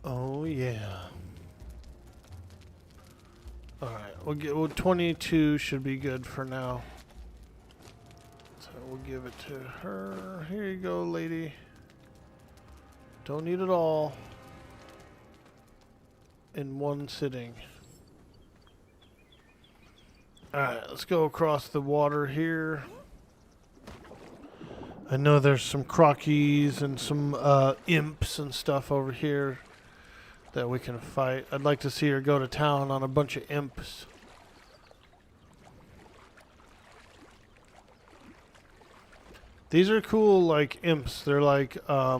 [SPEAKER 1] Oh yeah. Alright, we'll get 22 should be good for now. So we'll give it to her. Here you go, lady. Don't need it all in one sitting. Alright, let's go across the water here. I know there's some crockies and some imps and stuff over here that we can fight. I'd like to see her go to town on a bunch of imps. These are cool, like, imps. They're like, I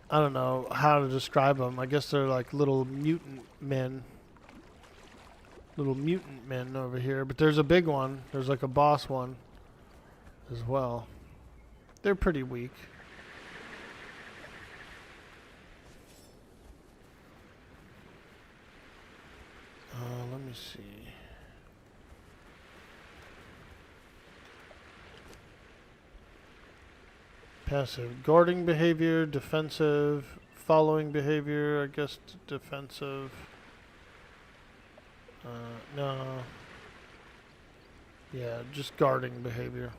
[SPEAKER 1] don't know how to describe them. I guess they're like little mutant men. Little mutant men over here. But there's a big one. There's like a boss one as well. They're pretty weak. Let me see. Passive. Guarding behavior, defensive, following behavior, I guess defensive. No. Yeah, just guarding behavior.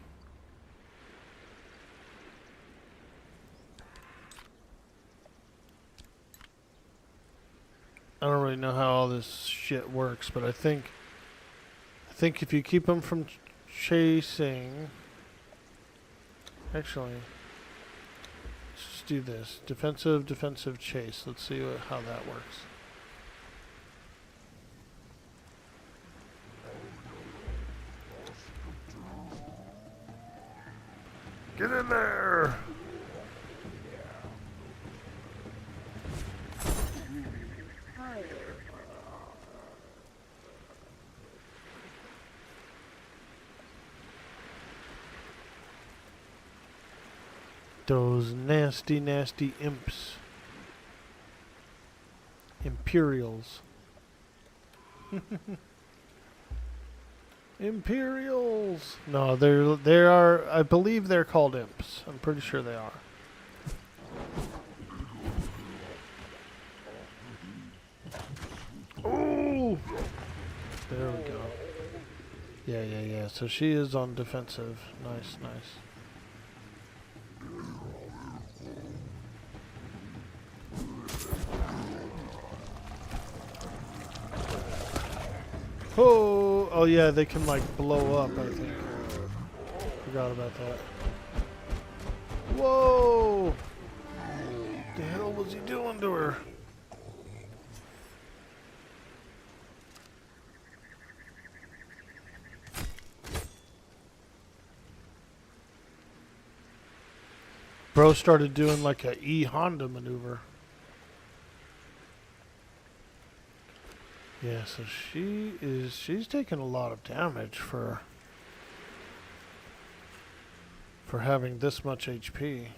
[SPEAKER 1] I don't really know how all this shit works, but I think if you keep them from chasing, actually, let's just do this: defensive, chase. Let's see how that works.
[SPEAKER 2] Get in there!
[SPEAKER 1] Those nasty, nasty imps. Imperials. Imperials. No, they are. I believe they're called imps. I'm pretty sure they are. Oh, there we go. Yeah. So she is on defensive. Nice. Oh yeah, they can like blow up, I think. Forgot about that. Whoa! What the hell was he doing to her? Bro started doing like a E Honda maneuver. Yeah, so she's taking a lot of damage for having this much HP.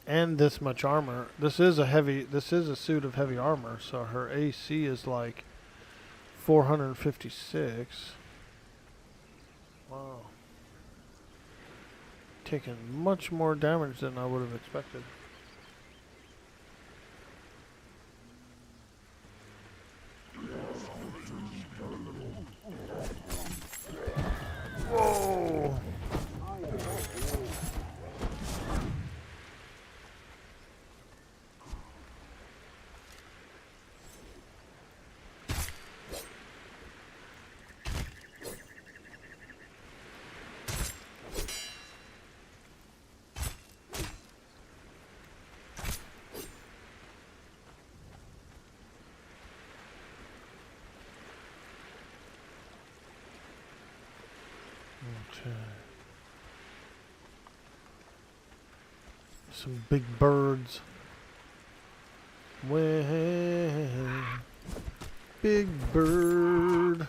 [SPEAKER 1] And this much armor. This is a suit of heavy armor, so her AC is like 456. Wow. Taking much more damage than I would have expected. Whoa! Okay. Some big birds. Way, big bird.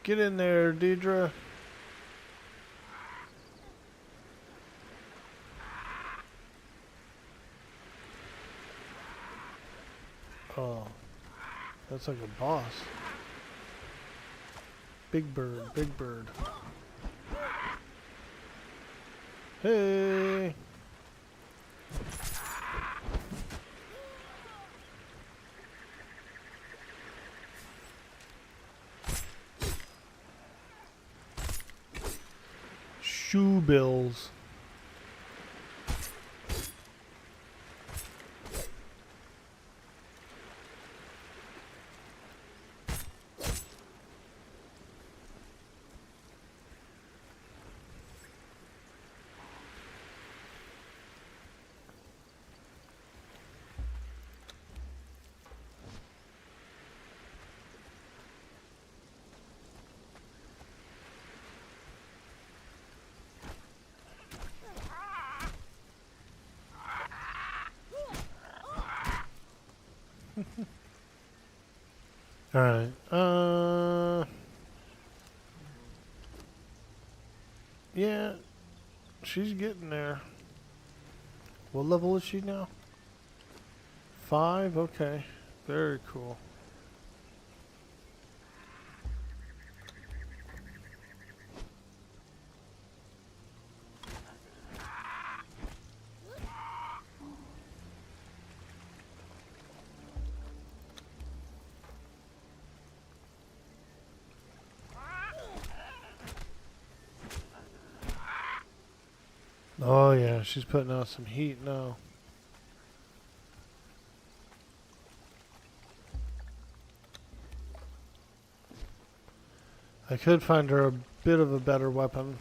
[SPEAKER 1] Get in there, Deidre. Oh, that's like a boss. Big bird, big bird. Hey! Shoe bills. Alright, yeah, she's getting there. What level is she now? 5? Okay, very cool. Oh yeah, she's putting out some heat now. I could find her a bit of a better weapon.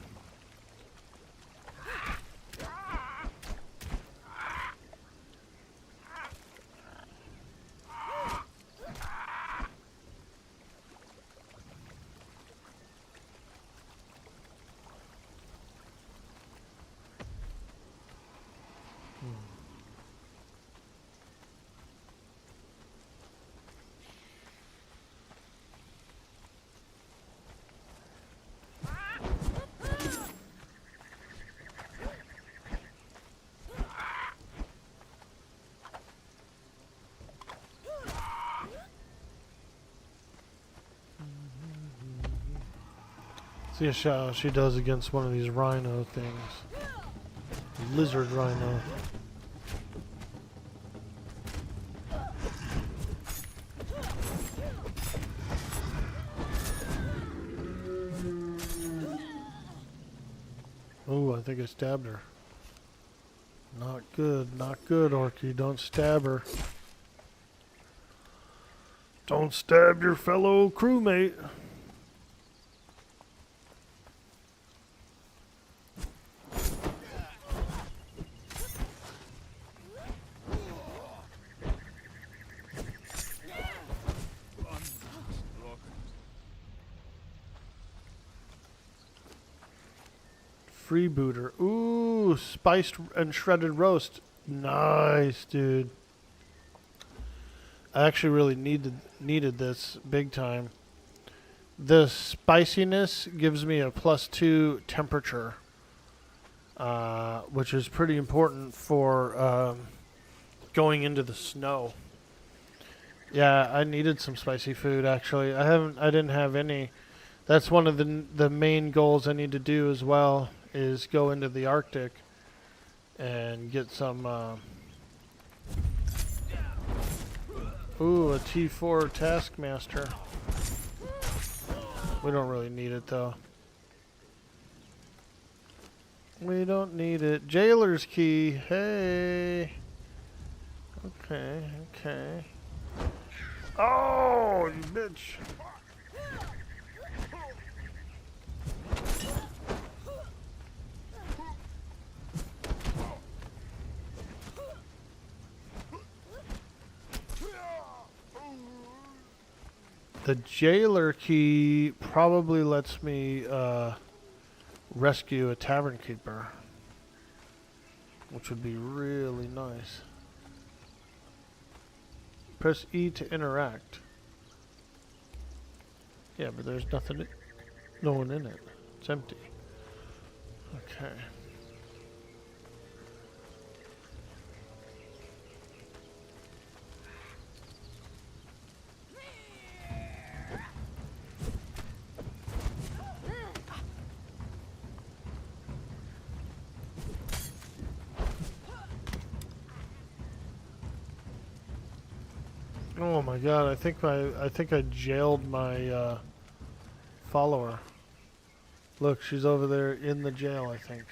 [SPEAKER 1] See how she does against one of these rhino things. Lizard rhino. Oh, I think I stabbed her. Not good, Orky. Don't stab her.
[SPEAKER 2] Don't stab your fellow crewmate.
[SPEAKER 1] Freebooter. Ooh, spiced and shredded roast. Nice, dude. I actually really needed this big time. The spiciness gives me a +2 temperature, which is pretty important for going into the snow. Yeah, I needed some spicy food actually. I didn't have any. That's one of the main goals I need to do as well, is go into the Arctic and get some ooh, a T4 Taskmaster. We don't really need it though. We don't need it. Jailer's key. Hey. Okay, okay.
[SPEAKER 2] Oh, you bitch.
[SPEAKER 1] The jailer key probably lets me rescue a tavern keeper, which would be really nice. Press E to interact. Yeah, but there's nothing, no one in it. It's empty. Okay. Oh my god, I think I jailed my follower. Look, she's over there in the jail, I think.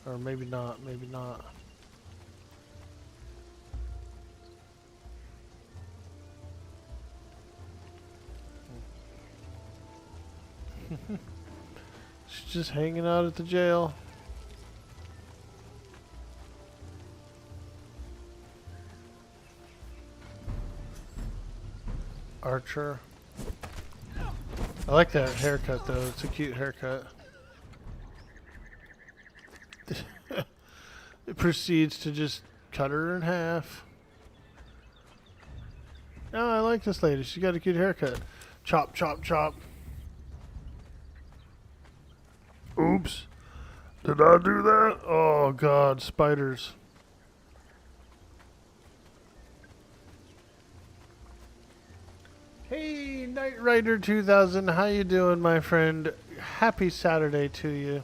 [SPEAKER 1] Or maybe not, maybe not. She's just hanging out at the jail. Archer. I like that haircut though, it's a cute haircut. It proceeds to just cut her in half. Oh, I like this lady, she's got a cute haircut. Chop, chop, chop.
[SPEAKER 2] Oops. Did I do that?
[SPEAKER 1] Oh god, spiders. Hey, Knight Rider 2000, how you doing, my friend? Happy Saturday to you.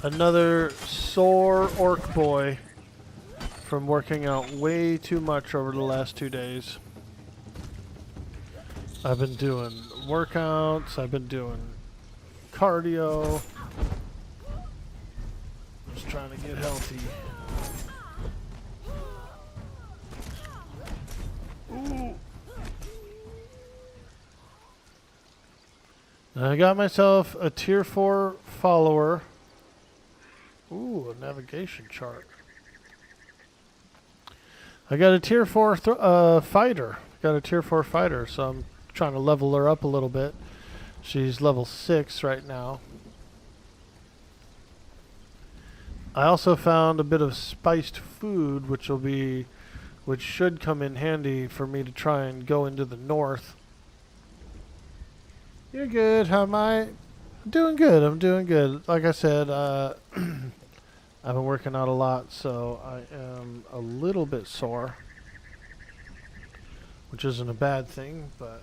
[SPEAKER 1] Another sore orc boy from working out way too much over the last 2 days. I've been doing workouts, I've been doing cardio. Just trying to get healthy. Ooh. I got myself a tier 4 follower. Ooh, a navigation chart. I got a tier 4 fighter. Got a tier 4 fighter, so I'm trying to level her up a little bit. She's level 6 right now. I also found a bit of spiced food, which should come in handy for me to try and go into the north. You're good, how am I? I'm doing good, I'm doing good. Like I said, I've been working out a lot, so I am a little bit sore. Which isn't a bad thing, but...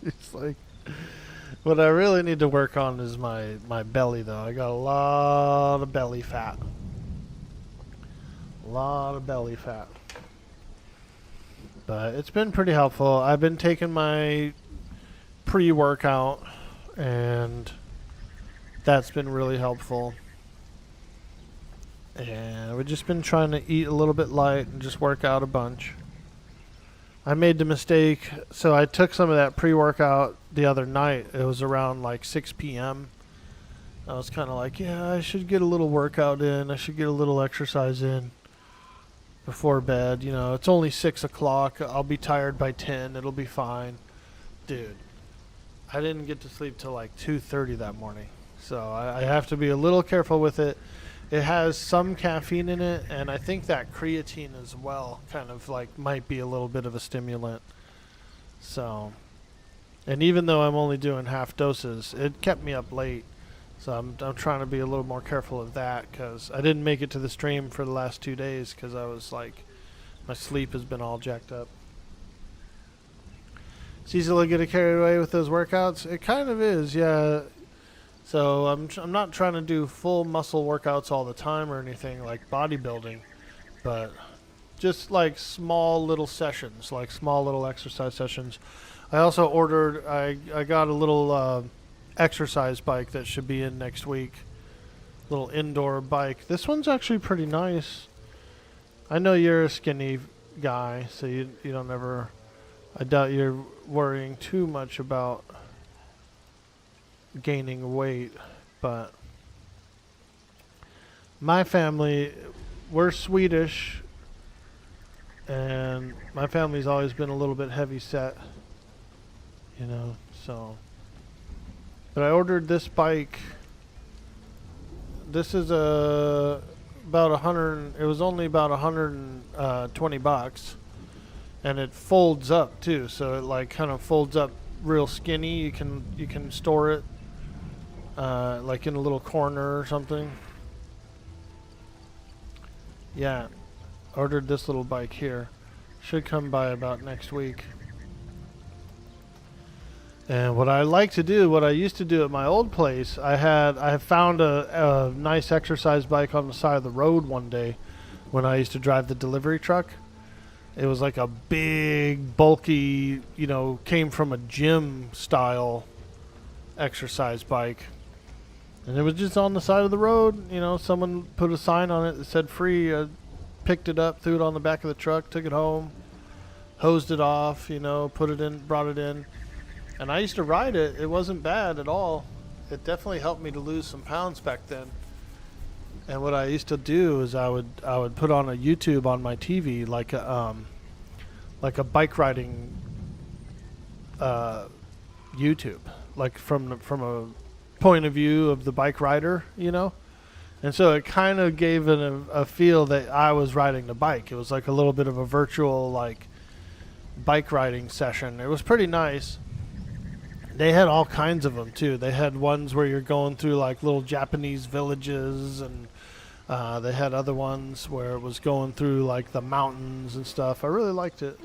[SPEAKER 1] It's like, what I really need to work on is my belly, though. I got a lot of belly fat. A lot of belly fat. But it's been pretty helpful. I've been taking my pre-workout, and that's been really helpful. And we've just been trying to eat a little bit light and just work out a bunch. I made the mistake, so I took some of that pre-workout the other night. It was around like 6 p.m. I was kind of like, yeah, I should get a little workout in. I should get a little exercise in before bed. You know, it's only 6 o'clock. I'll be tired by 10. It'll be fine. Dude, I didn't get to sleep till like 2:30 that morning. So I have to be a little careful with it. It has some caffeine in it, and I think that creatine as well kind of like might be a little bit of a stimulant. So, and even though I'm only doing half doses, it kept me up late. So I'm trying to be a little more careful of that, because I didn't make it to the stream for the last 2 days because I was like, my sleep has been all jacked up. It's easy to get carried away with those workouts. It kind of is, yeah. So I'm not trying to do full muscle workouts all the time or anything like bodybuilding, but just like small little sessions, like small little exercise sessions. I also ordered, I got a little exercise bike that should be in next week. Little indoor bike. This one's actually pretty nice. I know you're a skinny guy, so you don't ever, I doubt you're worrying too much about gaining weight, but my family, we're Swedish, and my family's always been a little bit heavy set, you know, so. But I ordered this bike. This is about 100, it was only about 120 bucks, and it folds up too, so it like kind of folds up real skinny. You can store it like in a little corner or something. Yeah, ordered this little bike here. Should come by about next week. And what I like to do, what I used to do at my old place, I found a nice exercise bike on the side of the road one day when I used to drive the delivery truck. It was like a big, bulky, you know, came from a gym style exercise bike. And it was just on the side of the road. You know, someone put a sign on it that said free. I picked it up, threw it on the back of the truck, took it home, hosed it off, you know, put it in, brought it in. And I used to ride it. It wasn't bad at all. It definitely helped me to lose some pounds back then. And what I used to do is I would put on a YouTube on my TV, like a bike riding YouTube, like from a point of view of the bike rider, you know. And so it kind of gave it a feel that I was riding the bike. It was like a little bit of a virtual like bike riding session. It was pretty nice. They had all kinds of them too. They had ones where you're going through like little Japanese villages, and they had other ones where it was going through like the mountains and stuff. I really liked it.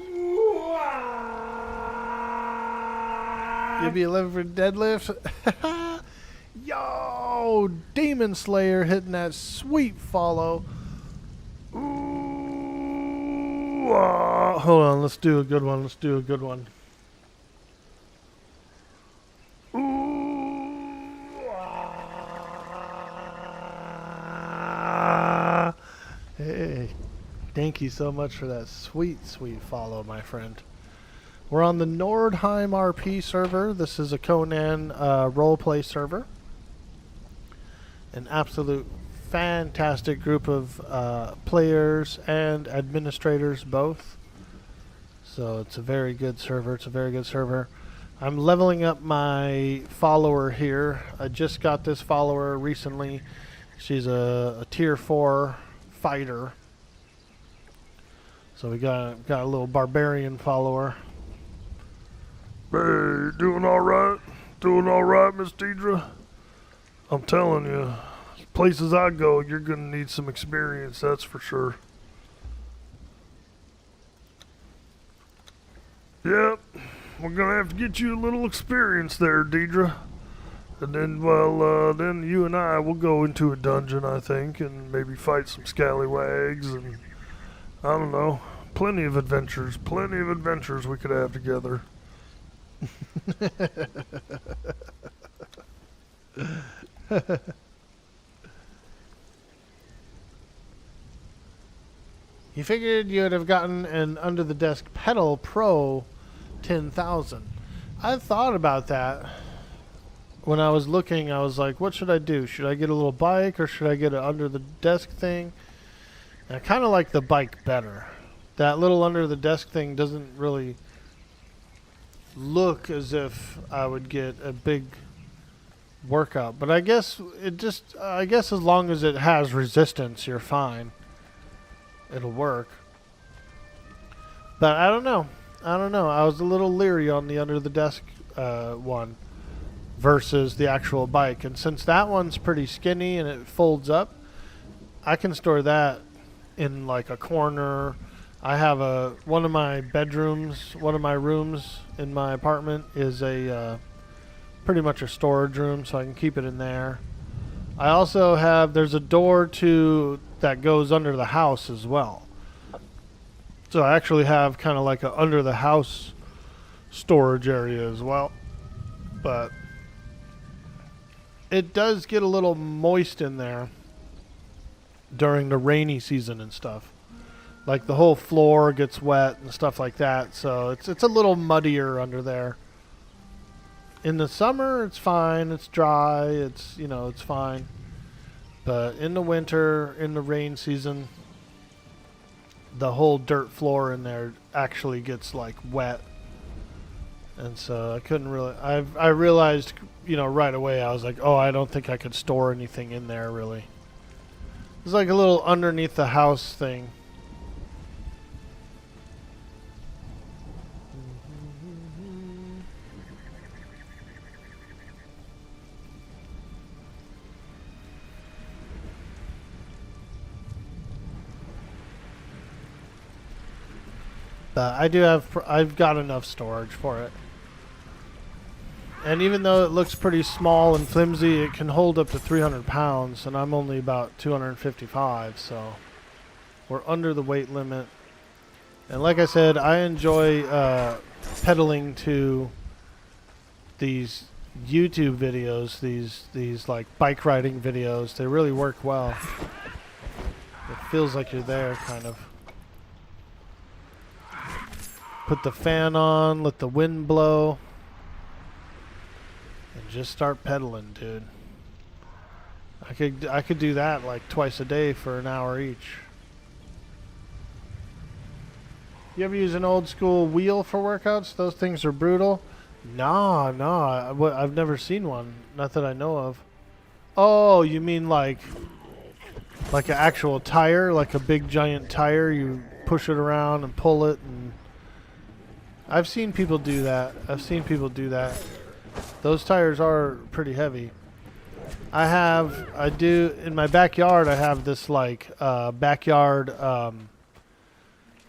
[SPEAKER 1] You'd be 11 for deadlift. Yo, Demon Slayer hitting that sweet follow. Ooh, hold on, let's do a good one. Hey, thank you so much for that sweet follow, my friend. We're on the NordheimRP server. This is a Conan roleplay server. An absolute fantastic group of players and administrators both. So it's a very good server. I'm leveling up my follower here. I just got this follower recently. She's a tier 4 fighter. So we got a little barbarian follower.
[SPEAKER 2] Hey, doing all right? Doing all right, Miss Deidre? I'm telling you, places I go, you're gonna need some experience, that's for sure. Yep, we're gonna have to get you a little experience there, Deidre. And then, well, then you and I will go into a dungeon, I think, and maybe fight some scallywags and, I don't know, plenty of adventures we could have together.
[SPEAKER 1] You figured you would have gotten an under the desk pedal pro 10,000. I thought about that. When I was looking, I was like, what should I do? Should I get a little bike or should I get an under the desk thing? And I kind of like the bike better. That little under the desk thing doesn't really look as if I would get a big workout. But I guess as long as it has resistance, you're fine. It'll work. But I don't know. I was a little leery on the under the desk one versus the actual bike. And since that one's pretty skinny and it folds up, I can store that in like a corner. I have one of my rooms in my apartment is a pretty much a storage room, so I can keep it in there. I also there's a door that goes under the house as well. So I actually have kind of like a under the house storage area as well. But it does get a little moist in there during the rainy season and stuff. Like the whole floor gets wet and stuff like that, so it's a little muddier under there. In the summer, it's fine. It's dry. It's fine. But in the winter, in the rain season, the whole dirt floor in there actually gets like wet. And so I couldn't really. I realized, right away. I was like, oh, I don't think I could store anything in there really. It's like a little underneath the house thing. But I've got enough storage for it. And even though it looks pretty small and flimsy, it can hold up to 300 pounds, and I'm only about 255, so we're under the weight limit. And like I said, I enjoy pedaling to these YouTube videos, these like bike riding videos. They really work well. It feels like you're there, kind of. Put the fan on, let the wind blow, and just start pedaling, dude. I could do that like twice a day for an hour each. You ever use an old school wheel for workouts? Those things are brutal. No, I've never seen one. Not that I know of. Oh, you mean like an actual tire, like a big giant tire? You push it around and pull it, and I've seen people do that. Those tires are pretty heavy. I do in my backyard. I have this like backyard,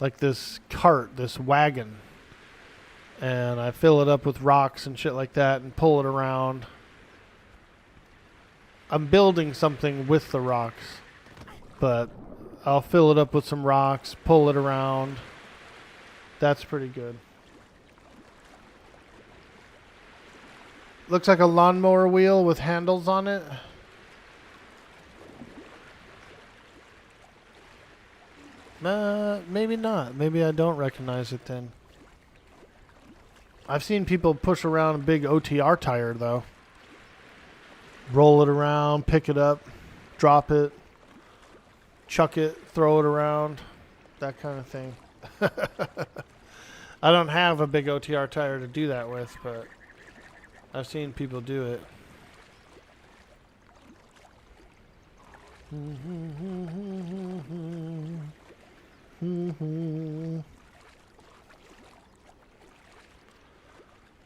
[SPEAKER 1] like this cart, this wagon, and I fill it up with rocks and shit like that and pull it around. I'm building something with the rocks, but I'll fill it up with some rocks, pull it around. That's pretty good. Looks like a lawnmower wheel with handles on it. Maybe not. Maybe I don't recognize it then. I've seen people push around a big OTR tire though. Roll it around, pick it up, drop it, chuck it, throw it around, that kind of thing. I don't have a big OTR tire to do that with, but I've seen people do it.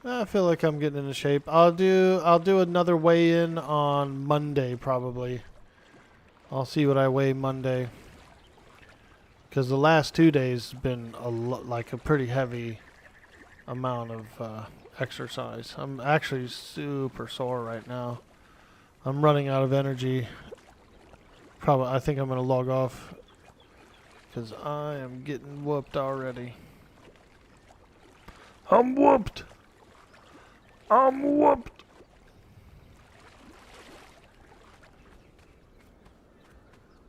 [SPEAKER 1] I feel like I'm getting into shape. I'll do another weigh-in on Monday probably. I'll see what I weigh Monday. Because the last 2 days have been like a pretty heavy amount of exercise. I'm actually super sore right now. I'm running out of energy. Probably, I think I'm gonna log off because I am getting whooped already.
[SPEAKER 2] I'm whooped. I'm whooped.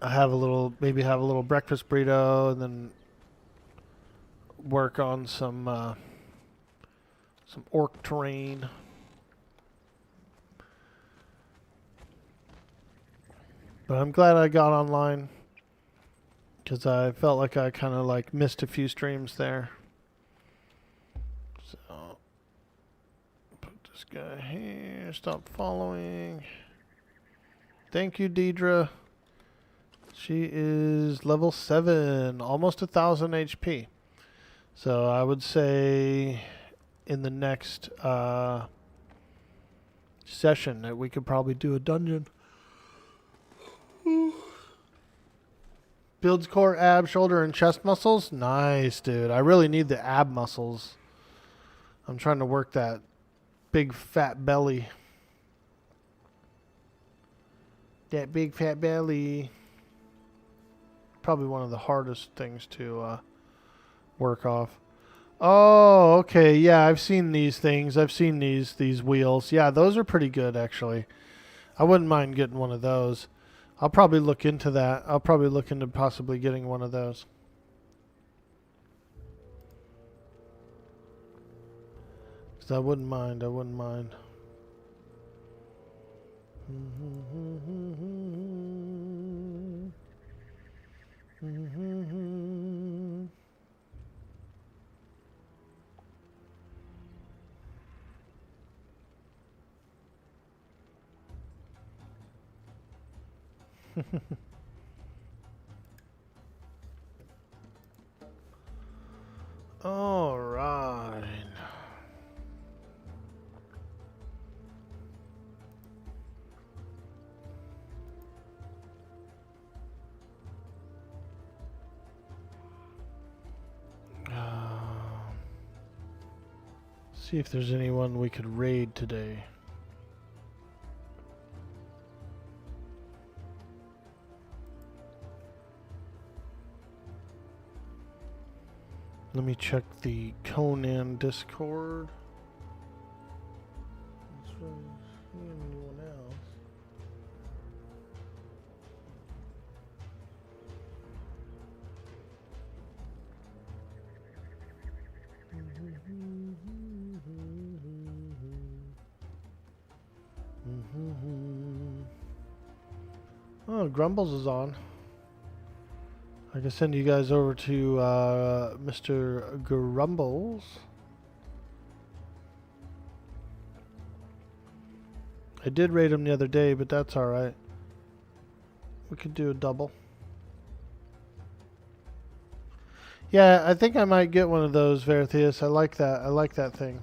[SPEAKER 1] I have a little, maybe have a little breakfast burrito, and then work on some orc terrain. But I'm glad I got online because I felt like I kind of like missed a few streams there. So put this guy here. Stop following. Thank you, Deidre. She is level 7, almost 1,000 HP. So I would say in the next session that we could probably do a dungeon. Builds core, ab, shoulder, and chest muscles. Nice, dude. I really need the ab muscles. I'm trying to work that big fat belly. That big fat belly. Probably one of the hardest things to work off. Oh, okay. Yeah, I've seen these things. I've seen these wheels. Yeah, those are pretty good, actually. I wouldn't mind getting one of those. I'll probably look into that. I'll probably look into possibly getting one of those. Because I wouldn't mind. I wouldn't mind. All right. See if there's anyone we could raid today. Let me check the Conan Discord. Anyone else? Oh, Grumbles is on. I can send you guys over to Mr. Grumbles. I did raid him the other day, but that's alright. We could do a double. Yeah, I think I might get one of those, Veracosa. I like that. I like that thing.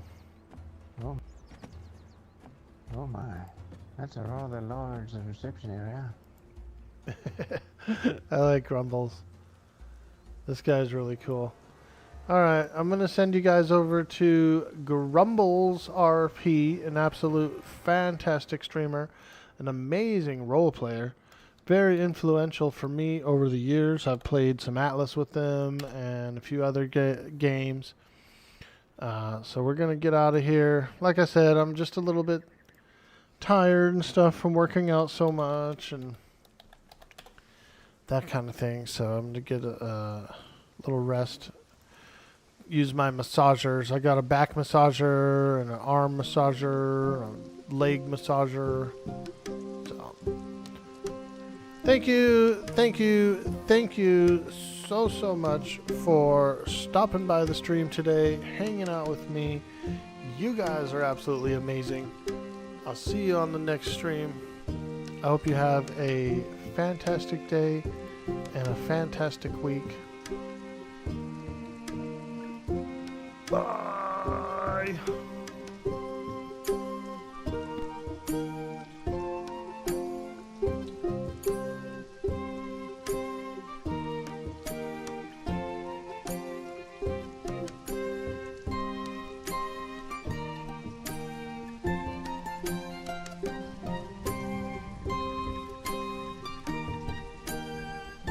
[SPEAKER 4] Oh. Oh my. That's a rather large reception area.
[SPEAKER 1] I like Grumbles. This guy's really cool. Alright, I'm going to send you guys over to Grumbles RP, an absolute fantastic streamer, an amazing role player, very influential for me over the years. I've played some Atlas with them and a few other games. So we're going to get out of here. Like I said, I'm just a little bit tired and stuff from working out so much and that kind of thing. So I'm going to get a little rest. Use my massagers. I got a back massager and an arm massager, a leg massager. So, thank you so much for stopping by the stream today, hanging out with me. You guys are absolutely amazing. I'll see you on the next stream. I hope you have a fantastic day and a fantastic week. Bye.